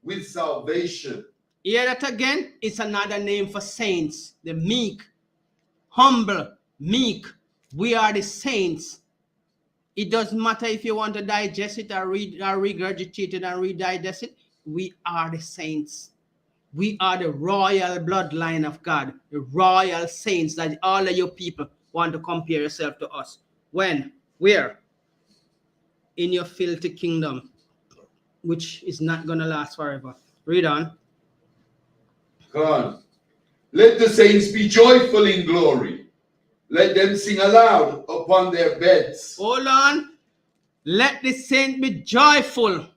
S1: with salvation.
S2: Hear that again? It's another name for saints. The meek, humble, meek. We are the saints. It doesn't matter if you want to digest it or regurgitate it and redigest it. We are the saints. We are the royal bloodline of God, the royal saints that all of your people want to compare yourself to us. When? Where? In your filthy kingdom, which is not going to last forever. Read on.
S1: Khan. Let the saints be joyful in glory. Let them sing aloud upon their beds.
S2: Hold on. Let the saints be joyful.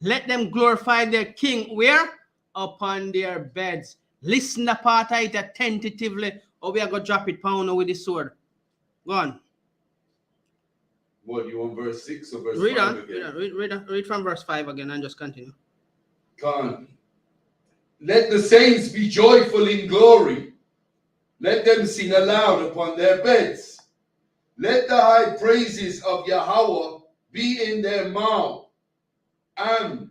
S2: Let them glorify their king. Where? Upon their beds. Listen the part of it attentively, or we are going to drop it pound with the sword. Go on.
S1: What, you want verse 6 or verse
S2: Read
S1: 5
S2: on.
S1: again?
S2: Read from verse 5 again and just continue.
S1: Khan. Let the saints be joyful in glory. Let them sing aloud upon their beds. Let the high praises of Yahweh be in their mouth, and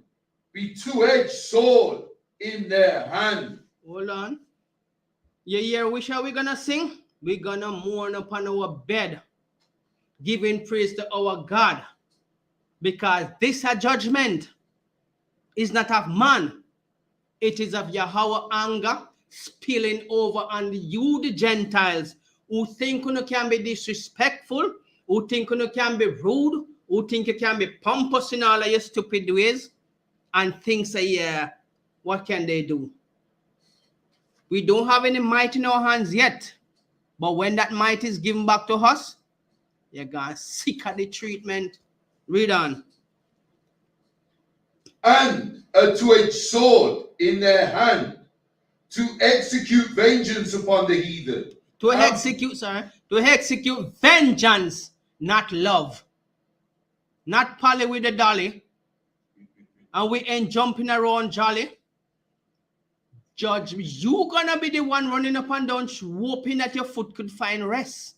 S1: be two-edged sword in their hand.
S2: Hold on. You hear which are we gonna sing? We're gonna mourn upon our bed, giving praise to our God, because this a judgment is not of man, it is of Yahweh anger spilling over on you, the Gentiles, who think you can be disrespectful, who think you can be rude, who think you can be pompous in all of your stupid ways, and think say, yeah, what can they do? We don't have any might in our hands yet, but when that might is given back to us, you're gonna sick of the treatment. Read on.
S1: And a two-edged sword in their hand, to execute vengeance upon the heathen.
S2: To execute vengeance, not love. Not Polly with the dolly, and we ain't jumping around jolly. Judge, you gonna be the one running up and down, hoping that your foot could find rest.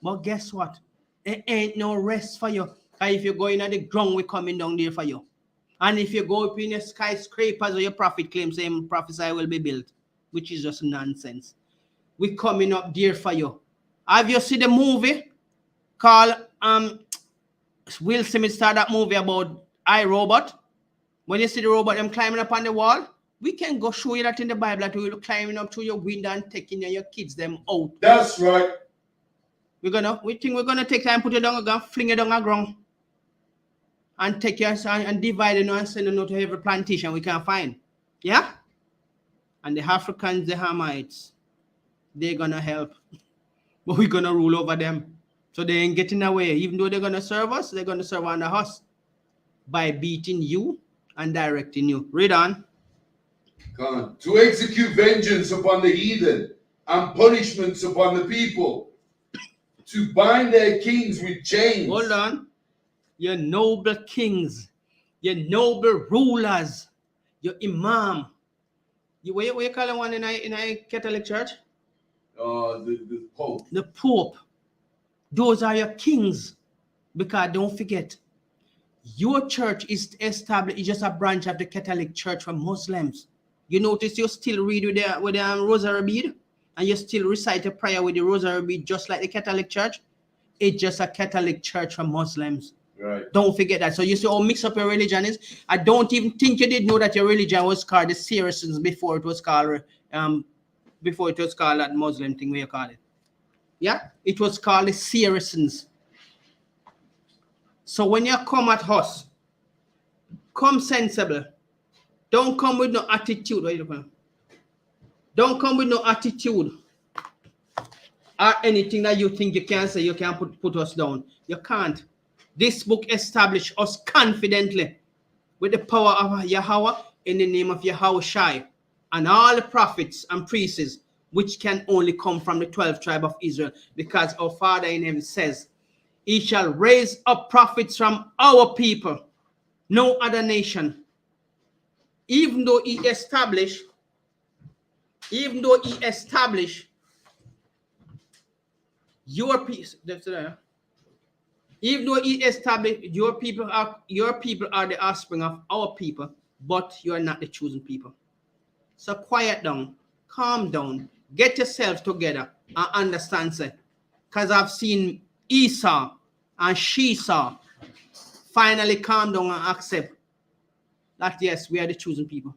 S2: But guess what? There ain't no rest for you. And if you're going at the ground, we're coming down there for you. And if you go up in your skyscrapers or your prophet claims, saying prophesy will be built, which is just nonsense. We're coming up there for you. Have you seen the movie called Will Smith started that movie about I, Robot? When you see the robot, them climbing up on the wall, We can go show you that in the Bible that we will climbing up through your window and taking your kids them out.
S1: That's right.
S2: We think we're gonna take time, put it down, we're gonna fling it down the ground. And take your son and divide it and send it to every plantation we can find. Yeah? And the Africans, the Hamites, they're gonna help. But we're gonna rule over them. So they ain't getting away. Even though they're gonna serve us, they're gonna serve under us by beating you and directing you. Read on.
S1: God. To execute vengeance upon the heathen and punishments upon the people. To bind their kings with chains.
S2: Hold on. Your noble kings, your noble rulers, your imam. What you call one in a Catholic church?
S1: The Pope.
S2: The Pope. Those are your kings. Because don't forget, your church is established, it's just a branch of the Catholic Church for Muslims. You notice you still read with the rosary bead, and you still recite a prayer with the rosary bead, just like the Catholic Church. It's just a Catholic church for Muslims.
S1: Right.
S2: Don't forget that. So you see how mixed up your religion is. I don't even think you did know that your religion was called the Saracens before it was called that Muslim thing where you call it. Yeah, it was called the Saracens. So when you come at us, come sensible. Don't come with no attitude. Don't come with no attitude or anything that you think you can say. You can put us down. You can't. This book established us confidently with the power of Yahweh in the name of Yahushai and all the prophets and priests, which can only come from the 12th tribe of Israel, because our Father in heaven says, He shall raise up prophets from our people, no other nation. Even though He established your peace. Even though He established your people are the offspring of our people, but you are not the chosen people. So quiet down, calm down, get yourself together and understand, say, because I've seen Esau and Shesau finally calm down and accept that yes, we are the chosen people.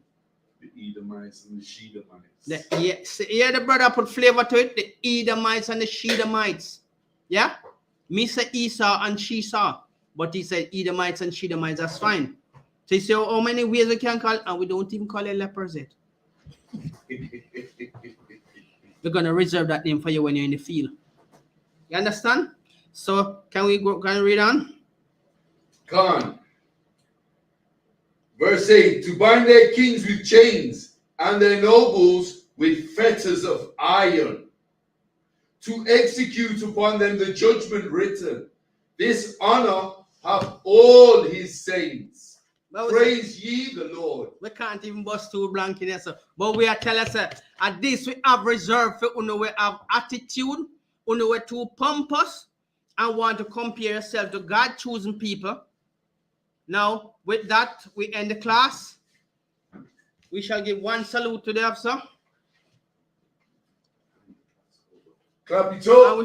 S1: The Edomites and the Shedamites.
S2: The brother put flavor to it. The Edomites and the Shedamites. Yeah? Me say Esau and Shesau, but he said Edomites and Shedamites. That's fine. So you see how many ways we can call, and we don't even call it lepers yet. We're gonna reserve that name for you when you're in the field. You understand? So can we read on?
S1: Come on. Verse 8, to bind their kings with chains and their nobles with fetters of iron, to execute upon them the judgment written. This honor have all His saints. Praise ye the Lord.
S2: We can't even bust too blank in here, sir. But we are telling us, at this we have reserved for you, we have attitude, you too pompous and want to compare yourself to God chosen people. Now, with that, we end the class. We shall give one salute to the officer.
S1: Clap it up.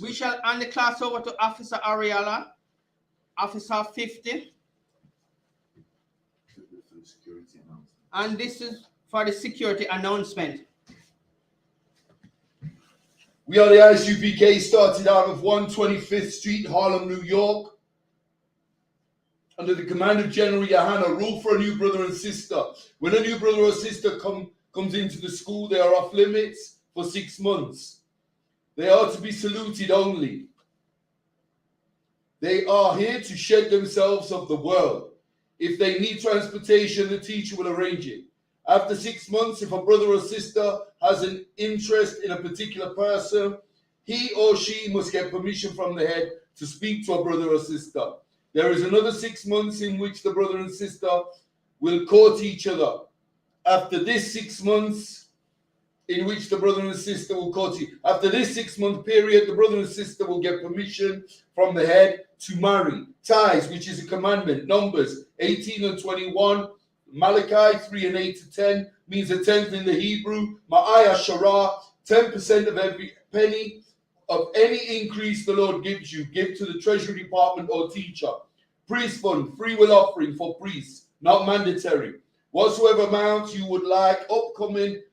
S2: We shall hand the class over to Officer Ariella, Officer 50. And this is for the security announcement.
S1: We are the I.S.U.P.K, started out of 125th Street, Harlem, New York. Under the command of General YAHANNA, rule for a new brother and sister. When a new brother or sister comes into the school, they are off limits for 6 months. They are to be saluted only. They are here to shed themselves of the world. If they need transportation, the teacher will arrange it. After 6 months, if a brother or sister has an interest in a particular person, he or she must get permission from the head to speak to a brother or sister. There is another 6 months in which the brother and sister will court each other. After this 6 months, in which the brother and sister will court each other. After this 6 month period, the brother and sister will get permission from the head to marry. Tithes, which is a commandment. Numbers 18 and 21. Malachi 3 and 8 to 10 means a tenth in the Hebrew. Ma'aya Shara, 10% of every penny of any increase the Lord gives you, give to the treasury department or teacher. Priest fund, free will offering for priests. not mandatory. Whatsoever amount you would like, upcoming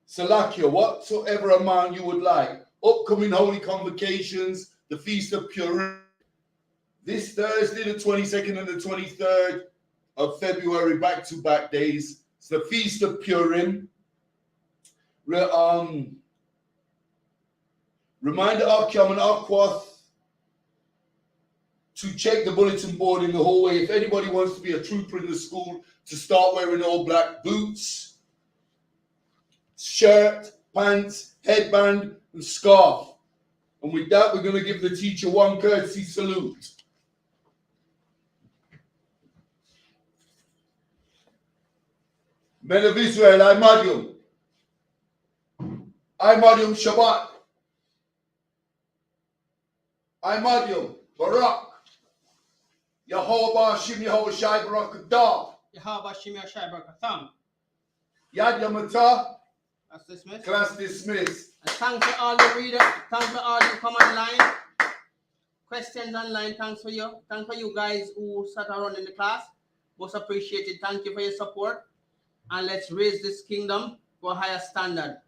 S1: Salakia, whatsoever amount you would like, upcoming holy convocations, the Feast of Purim, this Thursday, the 22nd and the 23rd of February, back-to-back days. It's the Feast of Purim. Reminder Akyam and Akwath to check the bulletin board in the hallway. If anybody wants to be a trooper in the school, to start wearing all black boots, shirt, pants, headband, and scarf. And with that, we're going to give the teacher one courtesy salute. Men of Israel, I Mariam Shabbat. I Mariam Barak. Yehovah Shim Yehovah Shai Barak Adah.
S2: Yehovah Shim Yashai Barakatham.
S1: Yad Yamata.
S2: Class dismissed.
S1: Class dismissed.
S2: And thanks for all the readers. Thanks for all you come online. Questions online. Thanks for you. Thanks for you guys who sat around in the class. Most appreciated. Thank you for your support. And let's raise this kingdom to a higher standard.